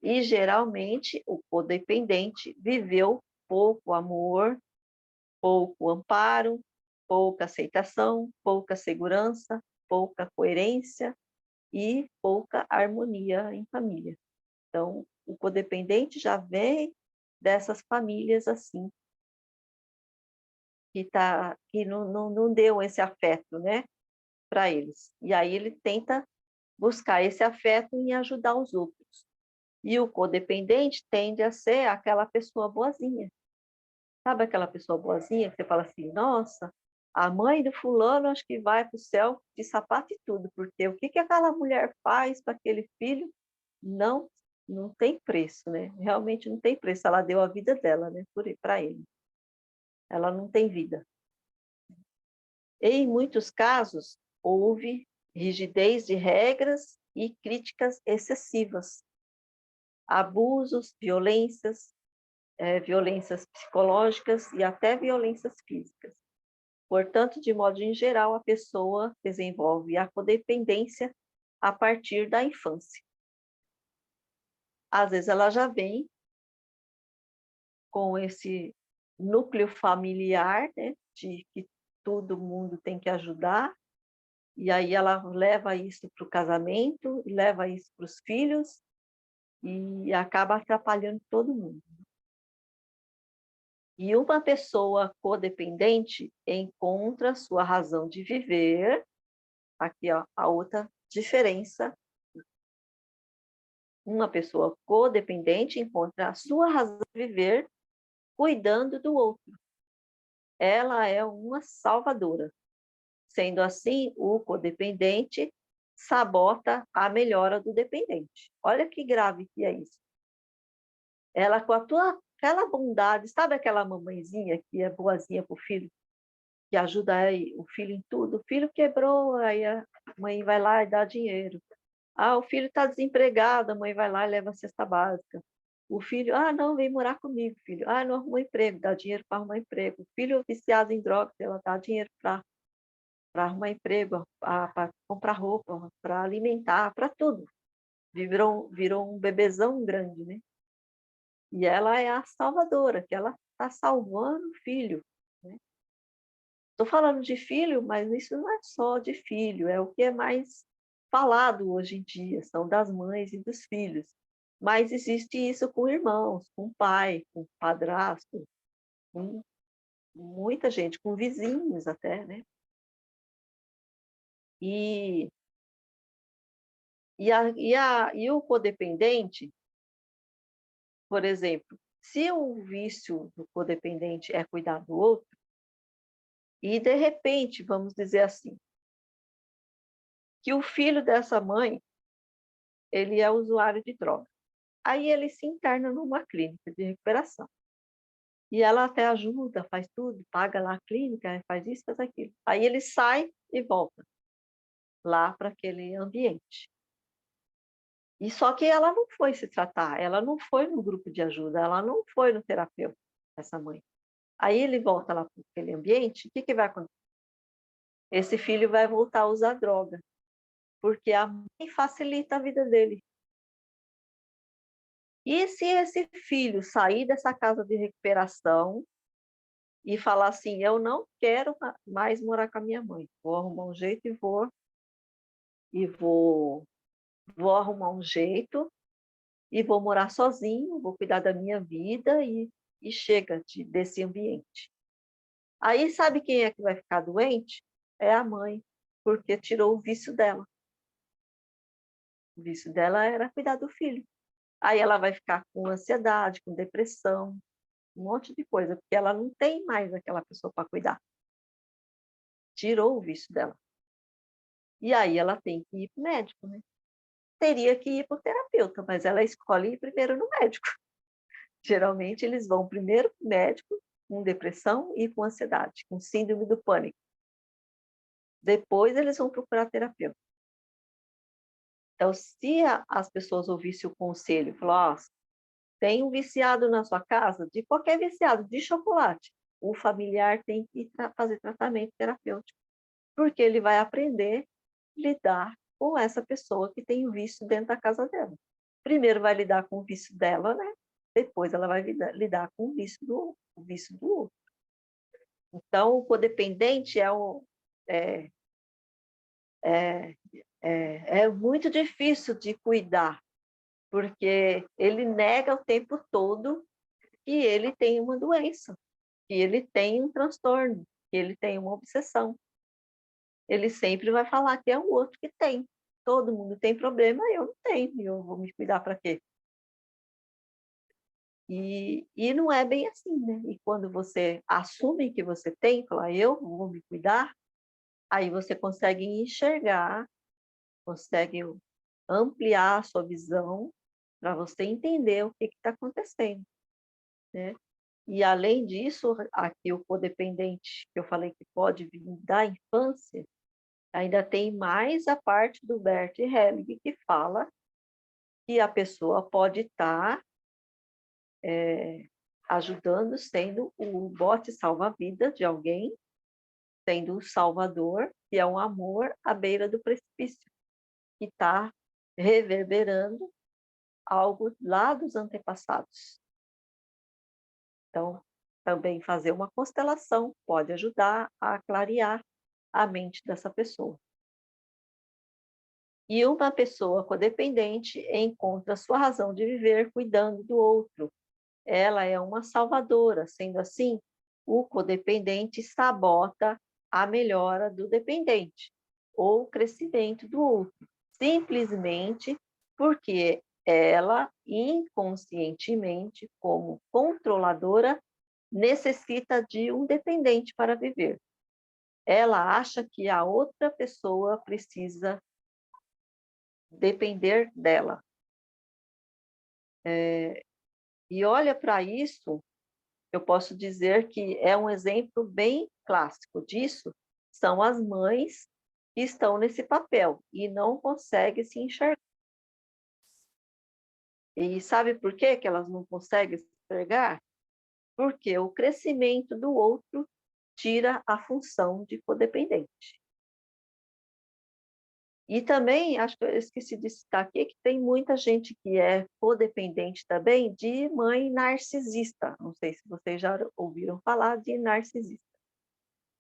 E, geralmente, o codependente viveu pouco amor, pouco amparo, pouca aceitação, pouca segurança, pouca coerência e pouca harmonia em família. Então, o codependente já vem dessas famílias assim, que não deu esse afeto, né, para eles. E aí ele tenta buscar esse afeto em ajudar os outros. E o codependente tende a ser aquela pessoa boazinha. Sabe aquela pessoa boazinha que você fala assim, nossa, a mãe do fulano acho que vai para o céu de sapato e tudo, porque o que aquela mulher faz para aquele filho não não tem preço, né? Realmente não tem preço. Ela deu a vida dela, né, para ele. Ela não tem vida. Em muitos casos, houve rigidez de regras e críticas excessivas, abusos, violências, violências psicológicas e até violências físicas. Portanto, de modo em geral, a pessoa desenvolve a codependência a partir da infância. Às vezes ela já vem com esse núcleo familiar, né, de que todo mundo tem que ajudar, e aí ela leva isso para o casamento, leva isso para os filhos, e acaba atrapalhando todo mundo. E uma pessoa codependente encontra sua razão de viver, aqui ó, a outra diferença, uma pessoa codependente encontra a sua razão de viver cuidando do outro. Ela é uma salvadora. Sendo assim, o codependente sabota a melhora do dependente. Olha que grave que é isso. Ela, com aquela bondade, sabe aquela mamãezinha que é boazinha para o filho, que ajuda o filho em tudo? O filho quebrou, aí a mãe vai lá e dá dinheiro. Ah, o filho está desempregado, a mãe vai lá e leva a cesta básica. O filho, não, vem morar comigo, filho. Não arrumou emprego, dá dinheiro para arrumar emprego. O filho viciado em drogas, ela dá dinheiro para arrumar emprego, para comprar roupa, para alimentar, para tudo. Virou um bebezão grande, né? E ela é a salvadora, que ela está salvando o filho. Estou falando de filho, mas isso não é só de filho, é o que é mais falado hoje em dia, são das mães e dos filhos. Mas existe isso com irmãos, com pai, com padrasto, com muita gente, com vizinhos até, né? E o codependente, por exemplo, se o vício do codependente é cuidar do outro, e de repente, vamos dizer assim, que o filho dessa mãe, ele é usuário de droga. Aí ele se interna numa clínica de recuperação. E ela até ajuda, faz tudo, paga lá a clínica, faz isso, faz aquilo. Aí ele sai e volta lá para aquele ambiente. E só que ela não foi se tratar, ela não foi no grupo de ajuda, ela não foi no terapeuta, essa mãe. Aí ele volta lá para aquele ambiente, o que vai acontecer? Esse filho vai voltar a usar droga, porque a mãe facilita a vida dele. E se esse filho sair dessa casa de recuperação e falar assim, eu não quero mais morar com a minha mãe, vou arrumar um jeito vou arrumar um jeito e vou morar sozinho, vou cuidar da minha vida e chega desse ambiente. Aí sabe quem é que vai ficar doente? É a mãe, porque tirou o vício dela. O vício dela era cuidar do filho. Aí ela vai ficar com ansiedade, com depressão, um monte de coisa, porque ela não tem mais aquela pessoa para cuidar. Tirou o vício dela. E aí ela tem que ir para o médico, né? Teria que ir para o terapeuta, mas ela escolhe ir primeiro no médico. Geralmente eles vão primeiro para o médico com depressão e com ansiedade, com síndrome do pânico. Depois eles vão procurar terapeuta. Então, se as pessoas ouvissem o conselho, falar, tem um viciado na sua casa, de qualquer viciado, de chocolate, o familiar tem que fazer tratamento terapêutico, porque ele vai aprender a lidar com essa pessoa que tem o vício dentro da casa dela. Primeiro vai lidar com o vício dela, né? Depois ela vai lidar com o vício do outro. Então, o codependente é muito difícil de cuidar, porque ele nega o tempo todo que ele tem uma doença, que ele tem um transtorno, que ele tem uma obsessão. Ele sempre vai falar que é o outro que tem. Todo mundo tem problema, eu não tenho, eu vou me cuidar para quê? E não é bem assim, né? E quando você assume que você tem, fala, eu vou me cuidar, aí você consegue enxergar, consegue ampliar a sua visão para você entender o que está acontecendo, né? E, além disso, aqui o codependente, que eu falei que pode vir da infância, ainda tem mais a parte do Bert Helling, que fala que a pessoa pode estar ajudando, sendo o bote salva-vida de alguém, sendo o salvador, que é um amor à beira do precipício, que está reverberando algo lá dos antepassados. Então, também fazer uma constelação pode ajudar a clarear a mente dessa pessoa. E uma pessoa codependente encontra sua razão de viver cuidando do outro. Ela é uma salvadora, sendo assim, o codependente sabota a melhora do dependente ou o crescimento do outro, simplesmente porque ela, inconscientemente, como controladora, necessita de um dependente para viver. Ela acha que a outra pessoa precisa depender dela. E olha para isso, eu posso dizer que é um exemplo bem clássico disso, são as mães que estão nesse papel e não conseguem se enxergar. E sabe por quê que elas não conseguem se enxergar? Porque o crescimento do outro tira a função de codependente. E também, acho que eu esqueci de citar aqui, que tem muita gente que é codependente também de mãe narcisista. Não sei se vocês já ouviram falar de narcisista.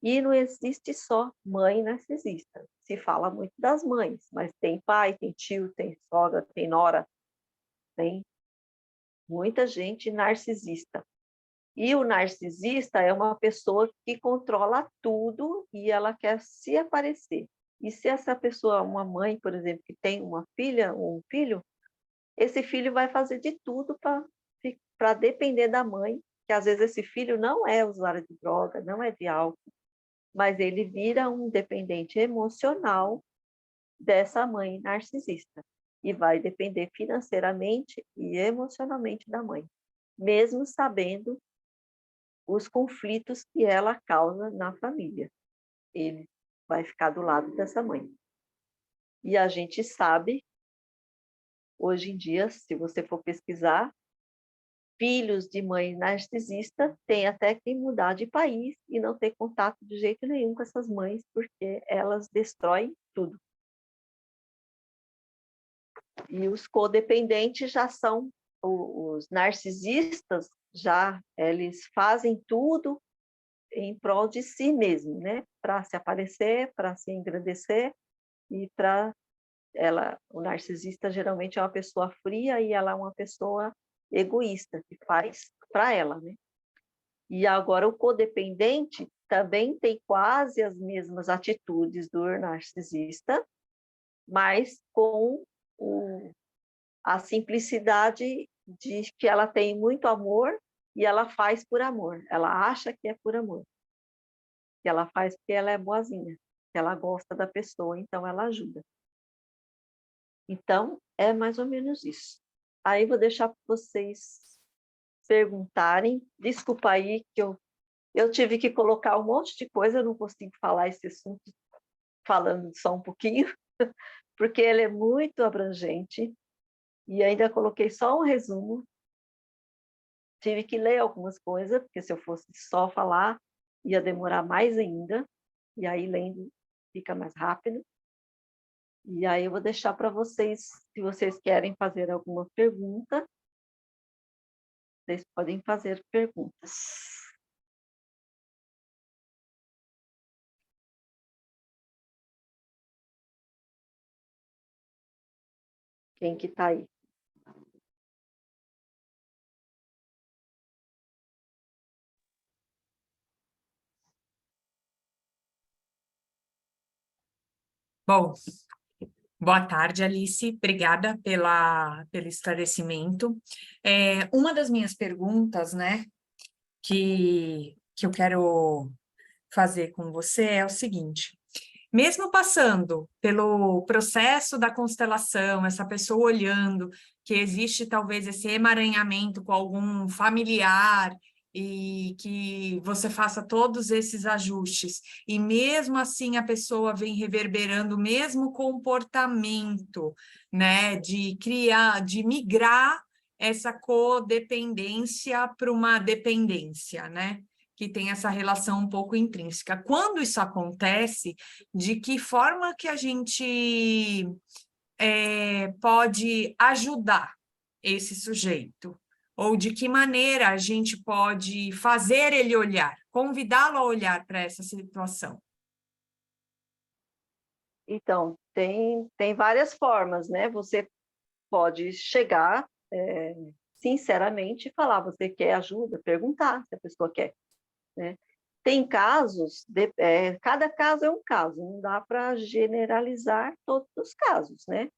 E não existe só mãe narcisista. Se fala muito das mães, mas tem pai, tem tio, tem sogra, tem nora, tem muita gente narcisista. E o narcisista é uma pessoa que controla tudo e ela quer se aparecer. E se essa pessoa, uma mãe, por exemplo, que tem uma filha ou um filho, esse filho vai fazer de tudo para depender da mãe, que às vezes esse filho não é usuário de droga, não é de álcool, mas ele vira um dependente emocional dessa mãe narcisista e vai depender financeiramente e emocionalmente da mãe, mesmo sabendo os conflitos que ela causa na família. Ele vai ficar do lado dessa mãe. E a gente sabe, hoje em dia, se você for pesquisar, filhos de mãe narcisista têm até que mudar de país e não ter contato de jeito nenhum com essas mães, porque elas destroem tudo. E os codependentes já são, os narcisistas, já eles fazem tudo em prol de si mesmo, né? Para se aparecer, para se engrandecer e para ela. O narcisista geralmente é uma pessoa fria e ela é uma pessoa egoísta, que faz para ela, né? E agora o codependente também tem quase as mesmas atitudes do narcisista, mas com a simplicidade de que ela tem muito amor e ela faz por amor. Ela acha que é por amor. Que ela faz porque ela é boazinha, que ela gosta da pessoa, então ela ajuda. Então, é mais ou menos isso. Aí vou deixar para vocês perguntarem. Desculpa aí que eu tive que colocar um monte de coisa, eu não consigo falar esse assunto falando só um pouquinho, porque ele é muito abrangente, e ainda coloquei só um resumo. Tive que ler algumas coisas, porque se eu fosse só falar, ia demorar mais ainda, e aí lendo fica mais rápido. E aí eu vou deixar para vocês, se vocês querem fazer alguma pergunta, vocês podem fazer perguntas. Quem que está aí? Bom, boa tarde, Alice. Obrigada pelo esclarecimento. Uma das minhas perguntas, né, que eu quero fazer com você é o seguinte: mesmo passando pelo processo da constelação, essa pessoa olhando que existe talvez esse emaranhamento com algum familiar e que você faça todos esses ajustes, e mesmo assim a pessoa vem reverberando o mesmo comportamento, né, de criar, de migrar essa codependência para uma dependência, né? Que tem essa relação um pouco intrínseca. Quando isso acontece, de que forma que a gente pode ajudar esse sujeito? Ou de que maneira a gente pode fazer ele olhar, convidá-lo a olhar para essa situação? Então, tem várias formas, né? Você pode chegar sinceramente e falar, você quer ajuda? Perguntar se a pessoa quer, né? Tem casos, cada caso é um caso, não dá para generalizar todos os casos, né?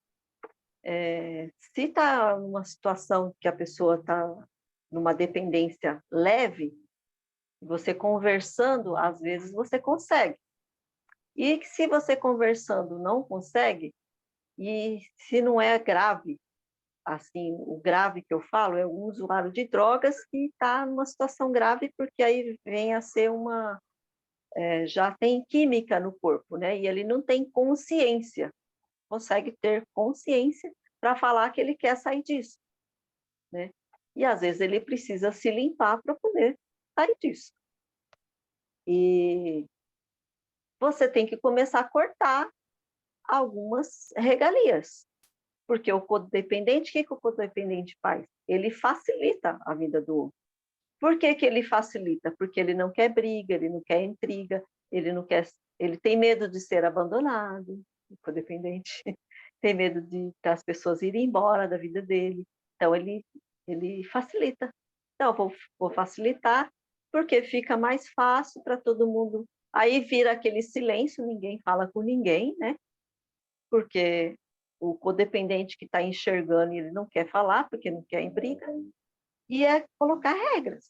Se está numa situação que a pessoa está numa dependência leve, você conversando, às vezes você consegue. E se você conversando não consegue, e se não é grave, assim, o grave que eu falo é um usuário de drogas que está numa situação grave, porque aí vem a ser já tem química no corpo, né? E ele não tem consciência, consegue ter consciência para falar que ele quer sair disso, né? E às vezes ele precisa se limpar para poder sair disso. E você tem que começar a cortar algumas regalias, porque o codependente, o que o codependente faz? Ele facilita a vida do outro. Por que que ele facilita? Porque ele não quer briga, ele não quer intriga, ele não quer, ele tem medo de ser abandonado, o codependente tem medo de as pessoas irem embora da vida dele. Então ele facilita. Então vou facilitar porque fica mais fácil para todo mundo. Aí vira aquele silêncio, ninguém fala com ninguém, né? Porque o codependente que está enxergando, ele não quer falar, porque não quer em briga, e é colocar regras.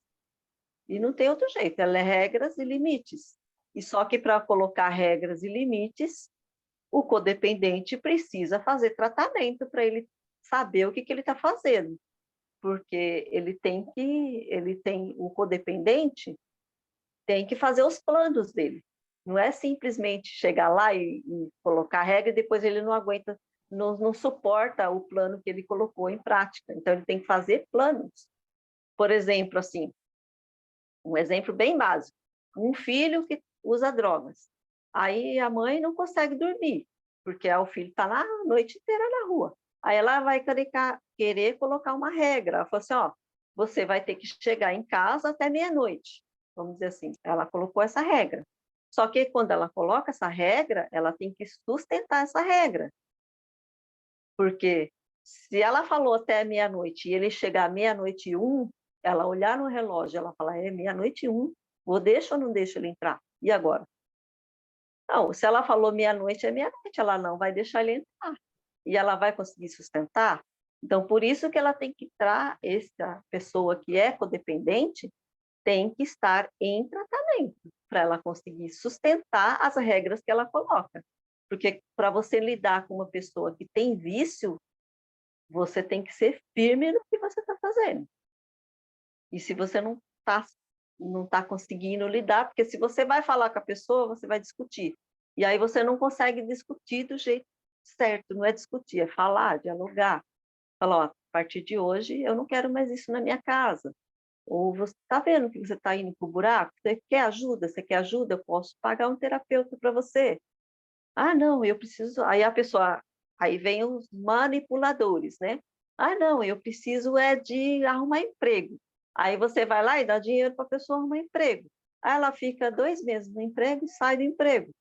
E não tem outro jeito, é regras e limites. E só que para colocar regras e limites, o codependente precisa fazer tratamento para ele saber o que ele está fazendo. Porque o codependente tem que fazer os planos dele. Não é simplesmente chegar lá e colocar regra e depois ele não aguenta, não suporta o plano que ele colocou em prática. Então, ele tem que fazer planos. Por exemplo, assim, um exemplo bem básico. Um filho que usa drogas. Aí a mãe não consegue dormir, porque o filho está lá a noite inteira na rua. Aí ela vai querer colocar uma regra. Ela falou assim, ó, você vai ter que chegar em casa até meia-noite. Vamos dizer assim, ela colocou essa regra. Só que quando ela coloca essa regra, ela tem que sustentar essa regra. Porque se ela falou até meia-noite e ele chegar meia-noite e um, ela olhar no relógio, ela falar, é meia-noite e um, vou deixar ou não deixo ele entrar? E agora? Não, se ela falou meia-noite, é meia-noite, ela não vai deixar ele entrar. E ela vai conseguir sustentar? Então, por isso que ela tem que entrar, essa pessoa que é codependente, tem que estar em tratamento, para ela conseguir sustentar as regras que ela coloca. Porque para você lidar com uma pessoa que tem vício, você tem que ser firme no que você está fazendo. E se você não tá conseguindo lidar, porque se você vai falar com a pessoa, você vai discutir. E aí você não consegue discutir do jeito certo, não é discutir, é falar, dialogar. Falar, ó, a partir de hoje eu não quero mais isso na minha casa. Ou você está vendo que você está indo para o buraco? Você quer ajuda? Você quer ajuda? Eu posso pagar um terapeuta para você. Ah, não, eu preciso. Aí a pessoa, aí vem os manipuladores, né? Ah, não, eu preciso de arrumar emprego. Aí você vai lá e dá dinheiro para a pessoa arrumar emprego. Aí ela fica 2 meses no emprego e sai do emprego.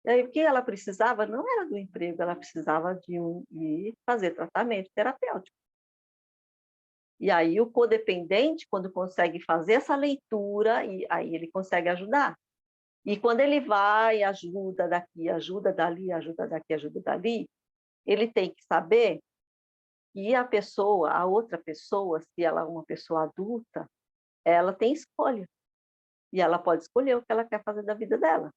E aí o que ela precisava não era do emprego, ela precisava de fazer tratamento terapêutico. E aí o codependente, quando consegue fazer essa leitura, e aí ele consegue ajudar. E quando ele vai, ajuda daqui, ajuda dali, ajuda daqui, ajuda dali, ele tem que saber que a outra pessoa, se ela é uma pessoa adulta, ela tem escolha. E ela pode escolher o que ela quer fazer da vida dela.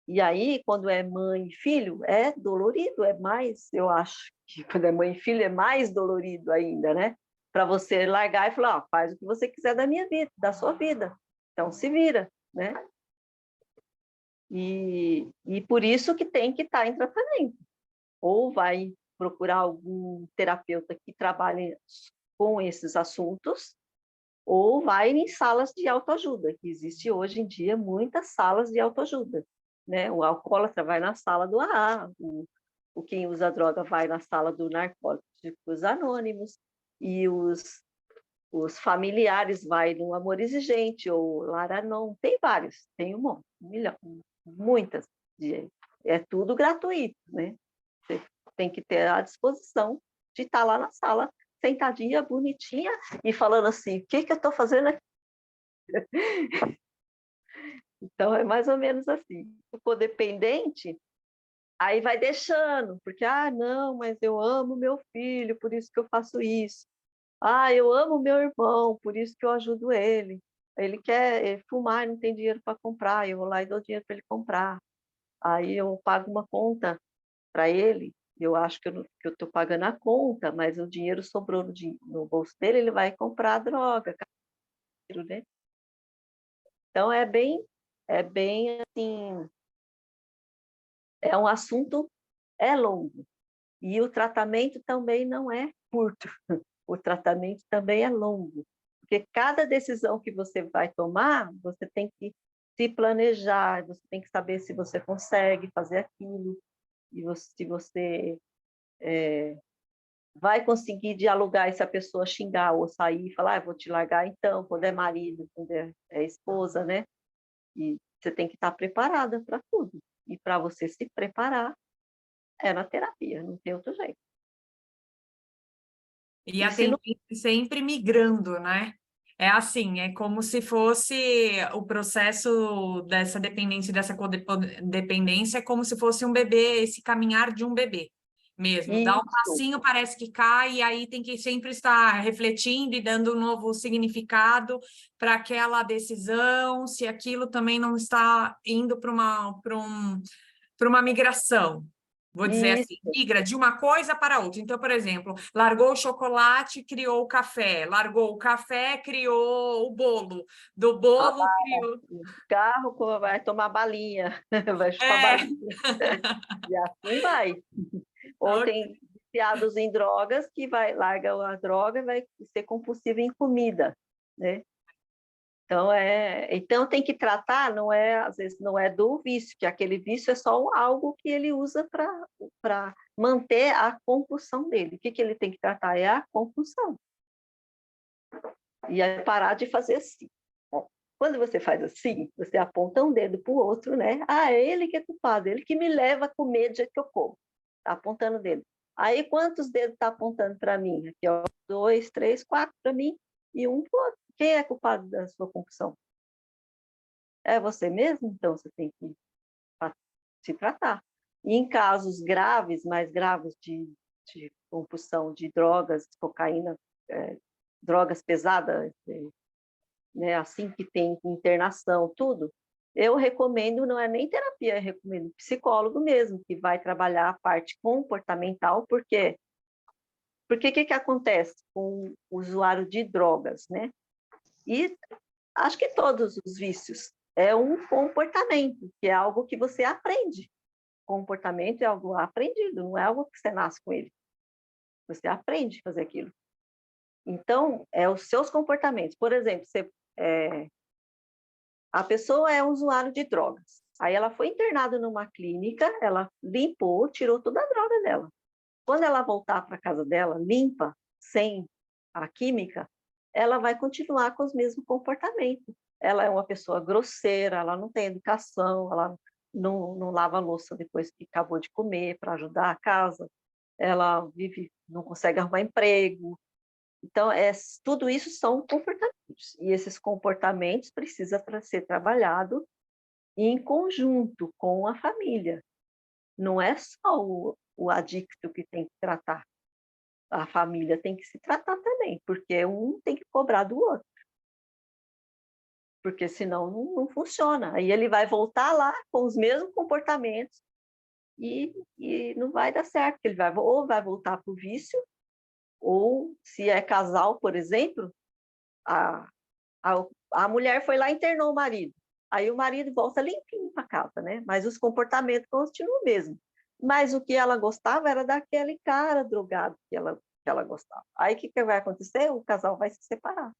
E aí, quando é mãe e filho, é dolorido, é mais, eu acho que quando é mãe e filho é mais dolorido ainda, né? Para você largar e falar, ó, faz o que você quiser da minha vida, da sua vida. Então, se vira, né? E por isso que tem que estar em tratamento. Ou vai procurar algum terapeuta que trabalhe com esses assuntos, ou vai em salas de autoajuda, que existe hoje em dia muitas salas de autoajuda, né? O alcoólatra vai na sala do AA, o quem usa droga vai na sala do Narcóticos Anônimos, e os familiares vai no Amor Exigente, ou Laranon, tem vários, tem um monte, um milhão, muitas. É tudo gratuito, né? Você tem que ter a disposição de estar lá na sala, sentadinha, bonitinha, e falando assim, o que eu estou fazendo aqui? Então, é mais ou menos assim. O codependente, aí vai deixando, porque, não, mas eu amo meu filho, por isso que eu faço isso. Eu amo meu irmão, por isso que eu ajudo ele. Ele quer fumar e não tem dinheiro para comprar, eu vou lá e dou dinheiro para ele comprar. Aí eu pago uma conta para ele, eu acho que eu estou pagando a conta, mas o dinheiro sobrou no bolso dele, ele vai comprar droga, né? Então é bem assim, é um assunto longo. E o tratamento também não é curto, o tratamento também é longo, porque cada decisão que você vai tomar, você tem que se planejar, você tem que saber se você consegue fazer aquilo, e se você vai conseguir dialogar, e se a pessoa xingar ou sair e falar, vou te largar então, quando é marido, quando é esposa, né? E você tem que estar preparada para tudo. E para você se preparar, é na terapia, não tem outro jeito. E a tendência sempre migrando, né? É assim, é como se fosse o processo dessa dependência, dessa codependência, é como se fosse um bebê, esse caminhar de um bebê mesmo. Dá um passinho, parece que cai, e aí tem que sempre estar refletindo e dando um novo significado para aquela decisão, se aquilo também não está indo para uma migração. Vou dizer assim, migra de uma coisa para outra. Então, por exemplo, largou o chocolate, criou o café. Largou o café, criou o bolo. Do bolo, criou... O carro vai tomar balinha, vai chupar balinha. E assim vai. Ou tem viciados em drogas que larga a droga e vai ser compulsivo em comida, né? Então tem que tratar, às vezes não é do vício, que aquele vício é só algo que ele usa para manter a compulsão dele. O que ele tem que tratar é a compulsão. E é parar de fazer assim. Bom, quando você faz assim, você aponta um dedo para o outro, né? É ele que é culpado, ele que me leva a comer do jeito que eu como. Está apontando o dedo. Aí quantos dedos está apontando para mim? Aqui, ó, 2, 3, 4 para mim e um para o outro. Quem é culpado da sua compulsão? É você mesmo? Então você tem que se tratar. E em casos graves, mais graves de compulsão de drogas, cocaína, drogas pesadas, né, assim que tem internação, tudo, eu recomendo, não é nem terapia, eu recomendo psicólogo mesmo, que vai trabalhar a parte comportamental, porque o que acontece com o usuário de drogas, né? E acho que todos os vícios é um comportamento, que é algo que você aprende. Comportamento é algo aprendido, não é algo que você nasce com ele. Você aprende a fazer aquilo. Então, é os seus comportamentos. Por exemplo, a pessoa é usuário de drogas. Aí ela foi internada numa clínica, ela limpou, tirou toda a droga dela. Quando ela voltar para casa dela, limpa, sem a química, ela vai continuar com os mesmos comportamentos. Ela é uma pessoa grosseira, ela não tem educação, ela não lava a louça depois que acabou de comer para ajudar a casa, ela não consegue arrumar emprego. Então, tudo isso são comportamentos, e esses comportamentos precisam ser trabalhados em conjunto com a família. Não é só o adicto que tem que tratar, a família tem que se tratar também, porque um tem que cobrar do outro, porque senão não funciona. Aí ele vai voltar lá com os mesmos comportamentos e não vai dar certo, ele ou vai voltar para o vício, ou se é casal, por exemplo, a, a mulher foi lá e internou o marido. Aí o marido volta limpinho para casa, né? Mas os comportamentos continuam o mesmo. Mas o que ela gostava era daquele cara drogado que ela gostava. Aí o que vai acontecer? O casal vai se separar.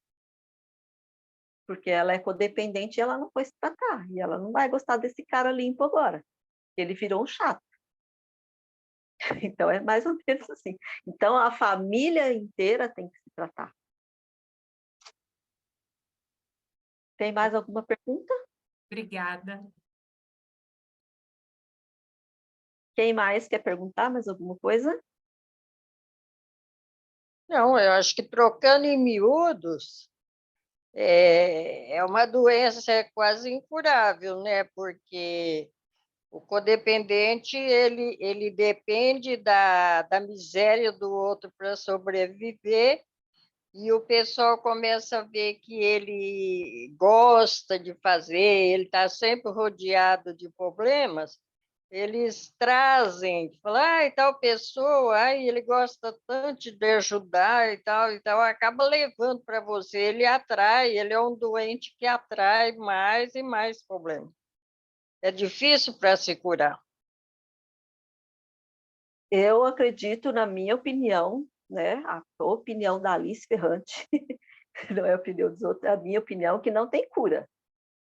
Porque ela é codependente e ela não foi se tratar. E ela não vai gostar desse cara limpo agora. Ele virou um chato. Então, é mais ou menos assim. Então, a família inteira tem que se tratar. Tem mais alguma pergunta? Obrigada. Quem mais quer perguntar mais alguma coisa? Não, eu acho que trocando em miúdos é uma doença quase incurável, né? Porque o codependente ele depende da miséria do outro para sobreviver, e o pessoal começa a ver que ele gosta de fazer, ele está sempre rodeado de problemas. Eles trazem, falam, e tal pessoa, ele gosta tanto de ajudar e tal, acaba levando para você, ele atrai, ele é um doente que atrai mais e mais problemas. É difícil para se curar. Eu acredito, na minha opinião, né, a opinião da Alice Ferrante, não é a opinião dos outros, é a minha opinião, que não tem cura,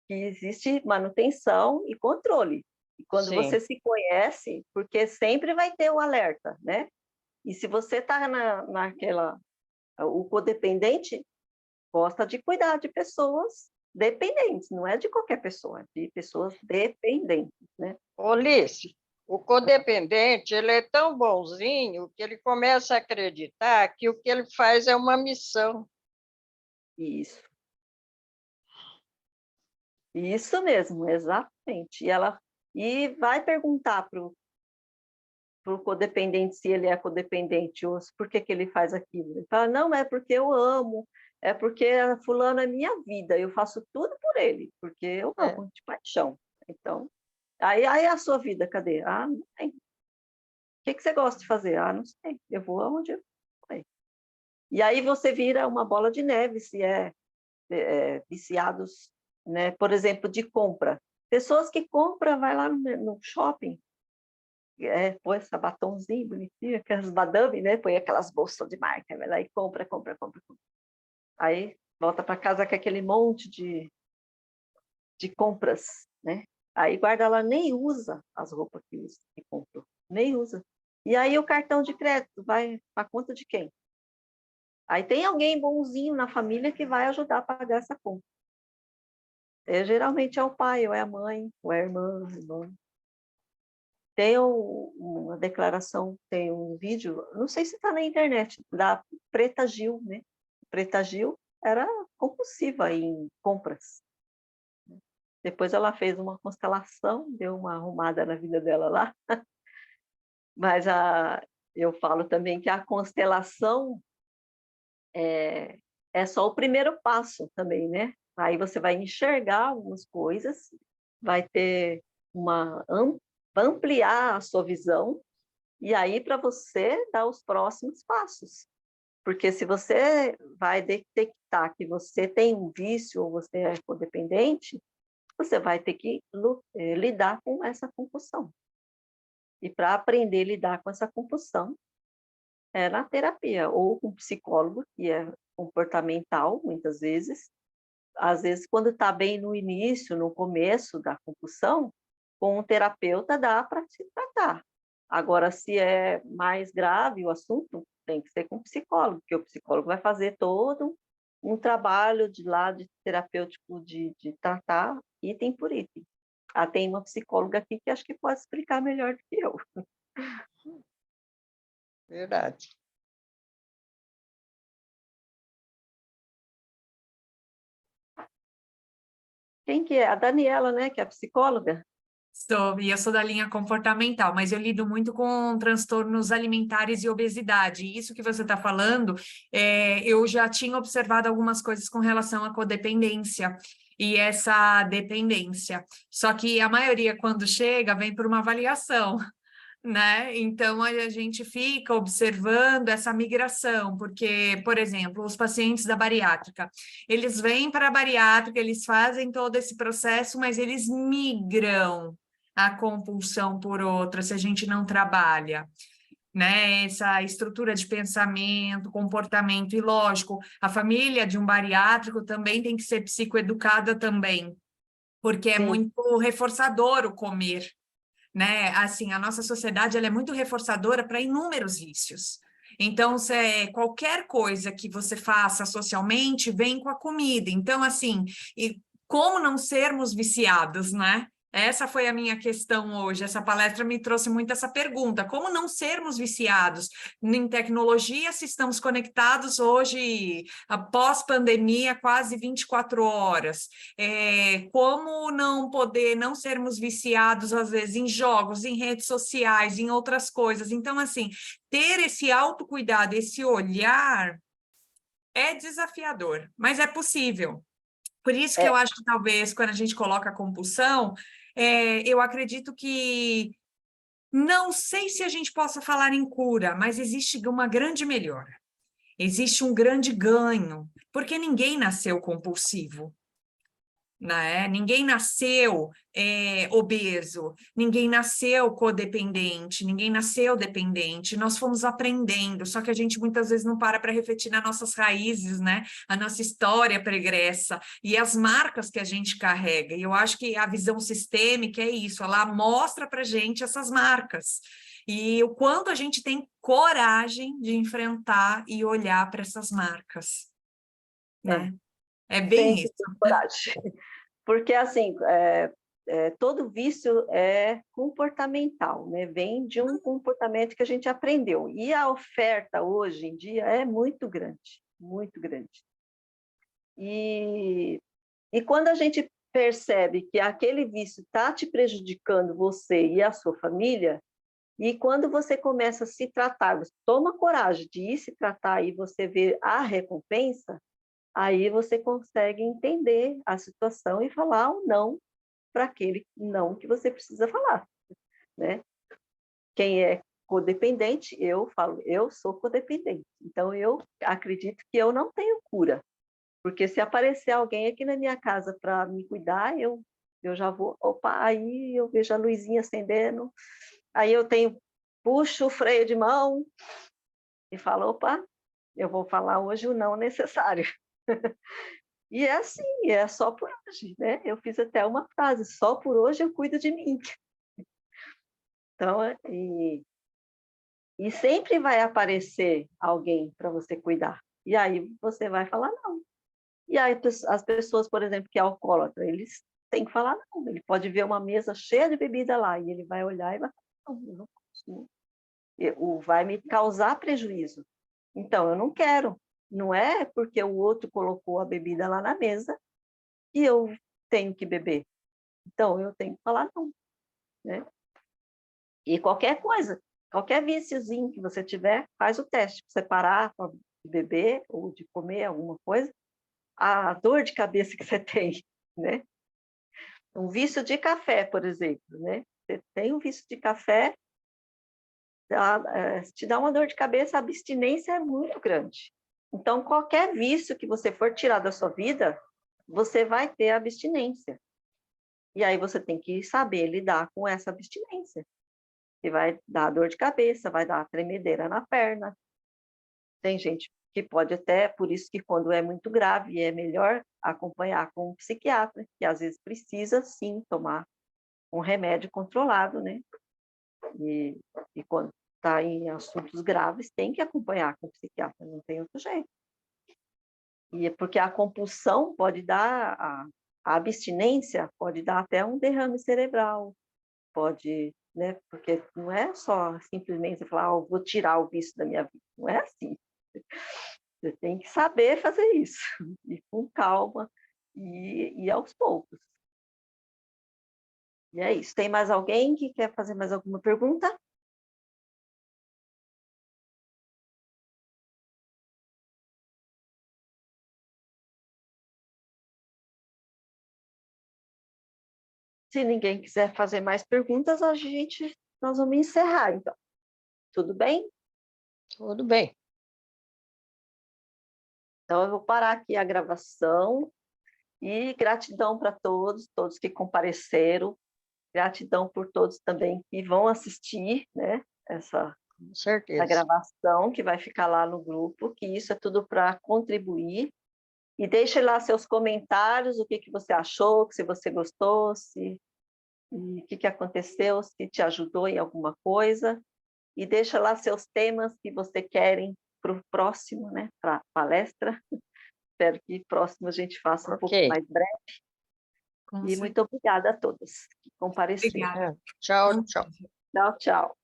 que existe manutenção e controle. E quando Sim. você se conhece, porque sempre vai ter o alerta, né? E se você está naquela... O codependente gosta de cuidar de pessoas dependentes, não é de qualquer pessoa, é de pessoas dependentes, né? Ulisses, o codependente ele é tão bonzinho que ele começa a acreditar que o que ele faz é uma missão. Isso. Isso mesmo, exatamente. E vai perguntar para o codependente se ele é codependente ou por que ele faz aquilo. Ele fala, não, é porque eu amo, é porque fulano é minha vida, eu faço tudo por ele, porque eu amo de paixão. Então, aí a sua vida, cadê? Ah, não tem. O que você gosta de fazer? Ah, não sei, eu vou aonde eu vou. E aí você vira uma bola de neve, se viciados, né? Por exemplo, de compra. Pessoas que compram, vai lá no shopping, põe esse batomzinho bonitinho, aquelas madame, né? Põe aquelas bolsas de marca, vai lá e compra, compra, compra, compra. Aí volta para casa com aquele monte de compras, né? Aí guarda lá, nem usa as roupas que comprou, nem usa. E aí o cartão de crédito vai para conta de quem? Aí tem alguém bonzinho na família que vai ajudar a pagar essa conta. Geralmente é o pai, ou é a mãe, ou é a irmã, irmão. Tem uma declaração, tem um vídeo, não sei se está na internet, da Preta Gil, né? Preta Gil era compulsiva em compras. Depois ela fez uma constelação, deu uma arrumada na vida dela lá. Mas eu falo também que a constelação é só o primeiro passo também, né? Aí você vai enxergar algumas coisas, vai ter vai ampliar a sua visão, e aí para você dar os próximos passos. Porque se você vai detectar que você tem um vício ou você é codependente, você vai ter que lidar com essa compulsão. E para aprender a lidar com essa compulsão, é na terapia, ou com psicólogo, que é comportamental, muitas vezes. Às vezes, quando está bem no início, no começo da compulsão, com um terapeuta dá para se tratar. Agora, se é mais grave o assunto, tem que ser com o psicólogo, porque o psicólogo vai fazer todo um trabalho de terapêutico de tratar item por item. Tem uma psicóloga aqui que acho que pode explicar melhor do que eu. Verdade. Quem que é? A Daniela, né, que é a psicóloga? E eu sou da linha comportamental, mas eu lido muito com transtornos alimentares e obesidade. Isso que você está falando, eu já tinha observado algumas coisas com relação à codependência e essa dependência. Só que a maioria, quando chega, vem por uma avaliação, né? Então, a gente fica observando essa migração, porque, por exemplo, os pacientes da bariátrica, eles vêm para a bariátrica, eles fazem todo esse processo, mas eles migram a compulsão por outra se a gente não trabalha, né? Essa estrutura de pensamento, comportamento, e lógico, a família de um bariátrico também tem que ser psicoeducada também, porque é Sim, muito reforçador o comer, né? Assim, a nossa sociedade ela é muito reforçadora para inúmeros vícios. Então, qualquer coisa que você faça socialmente vem com a comida. Então, assim, e como não sermos viciados, né? Essa foi a minha questão hoje. Essa palestra me trouxe muito essa pergunta: como não sermos viciados em tecnologia se estamos conectados hoje, após pandemia, quase 24 horas? Como não poder, não sermos viciados, às vezes, em jogos, em redes sociais, em outras coisas. Então, assim, ter esse autocuidado, esse olhar é desafiador, mas é possível. Por isso que eu é, acho que talvez, quando a gente coloca a compulsão, eu acredito que não sei se a gente possa falar em cura, mas existe uma grande melhora, existe um grande ganho, porque ninguém nasceu compulsivo. Né? Ninguém nasceu obeso, ninguém nasceu codependente, ninguém nasceu dependente, nós fomos aprendendo, só que a gente muitas vezes não para refletir nas nossas raízes, né? A nossa história pregressa e as marcas que a gente carrega, e eu acho que a visão sistêmica é isso, ela mostra para a gente essas marcas, e o quanto a gente tem coragem de enfrentar e olhar para essas marcas, é, né? É tem bem que isso. ter coragem. Porque, assim, todo vício é comportamental, né? Vem de um comportamento que a gente aprendeu. E a oferta hoje em dia é muito grande, muito grande. E quando a gente percebe que aquele vício está te prejudicando você e a sua família, e quando você começa a se tratar, você toma coragem de ir se tratar e você vê a recompensa, aí você consegue entender a situação e falar ou não para aquele não que você precisa falar, né? Quem é codependente, eu falo, eu sou codependente. Então, eu acredito que eu não tenho cura, porque se aparecer alguém aqui na minha casa para me cuidar, eu já vou, opa, aí eu vejo a luzinha acendendo, aí eu puxo o freio de mão e falo, opa, eu vou falar hoje o não necessário. E é assim, é só por hoje, né? Eu fiz até uma frase, só por hoje eu cuido de mim. Então, e sempre vai aparecer alguém para você cuidar. E aí você vai falar não. E aí as pessoas, por exemplo, que é alcoólatra, eles têm que falar não. Ele pode ver uma mesa cheia de bebida lá e ele vai olhar e vai falar, não, eu não posso. Vai me causar prejuízo. Então, eu não quero. Não é porque o outro colocou a bebida lá na mesa e eu tenho que beber. Então, eu tenho que falar não, né? E qualquer coisa, qualquer viciozinho que você tiver, faz o teste. Você parar de beber ou de comer alguma coisa, a dor de cabeça que você tem, né? Um vício de café, por exemplo, né? Você tem um vício de café, te dá uma dor de cabeça, a abstinência é muito grande. Então, qualquer vício que você for tirar da sua vida, você vai ter abstinência. E aí você tem que saber lidar com essa abstinência. Que vai dar dor de cabeça, vai dar tremedeira na perna. Tem gente que pode até, por isso que quando é muito grave, é melhor acompanhar com um psiquiatra, que às vezes precisa sim tomar um remédio controlado, né? E quando está em assuntos graves, tem que acompanhar com o psiquiatra, não tem outro jeito. E é porque a compulsão pode dar, a abstinência pode dar até um derrame cerebral, pode, né? Porque não é só simplesmente você falar, vou tirar o vício da minha vida. Não é assim. Você tem que saber fazer isso, e com calma, e aos poucos. E é isso. Tem mais alguém que quer fazer mais alguma pergunta? Se ninguém quiser fazer mais perguntas, nós vamos encerrar, então. Tudo bem? Tudo bem. Então, eu vou parar aqui a gravação e gratidão para todos que compareceram. Gratidão por todos também que vão assistir, né, essa Com certeza. gravação que vai ficar lá no grupo, que isso é tudo para contribuir. E deixe lá seus comentários, o que você achou, se você gostou, o que aconteceu, se te ajudou em alguma coisa. E deixa lá seus temas que você querem para o próximo, né, para a palestra. Espero que próximo a gente faça um pouco Ok. mais breve. Com E muito obrigada a todos que compareceram. Obrigada. Tchau, tchau. Tchau, tchau.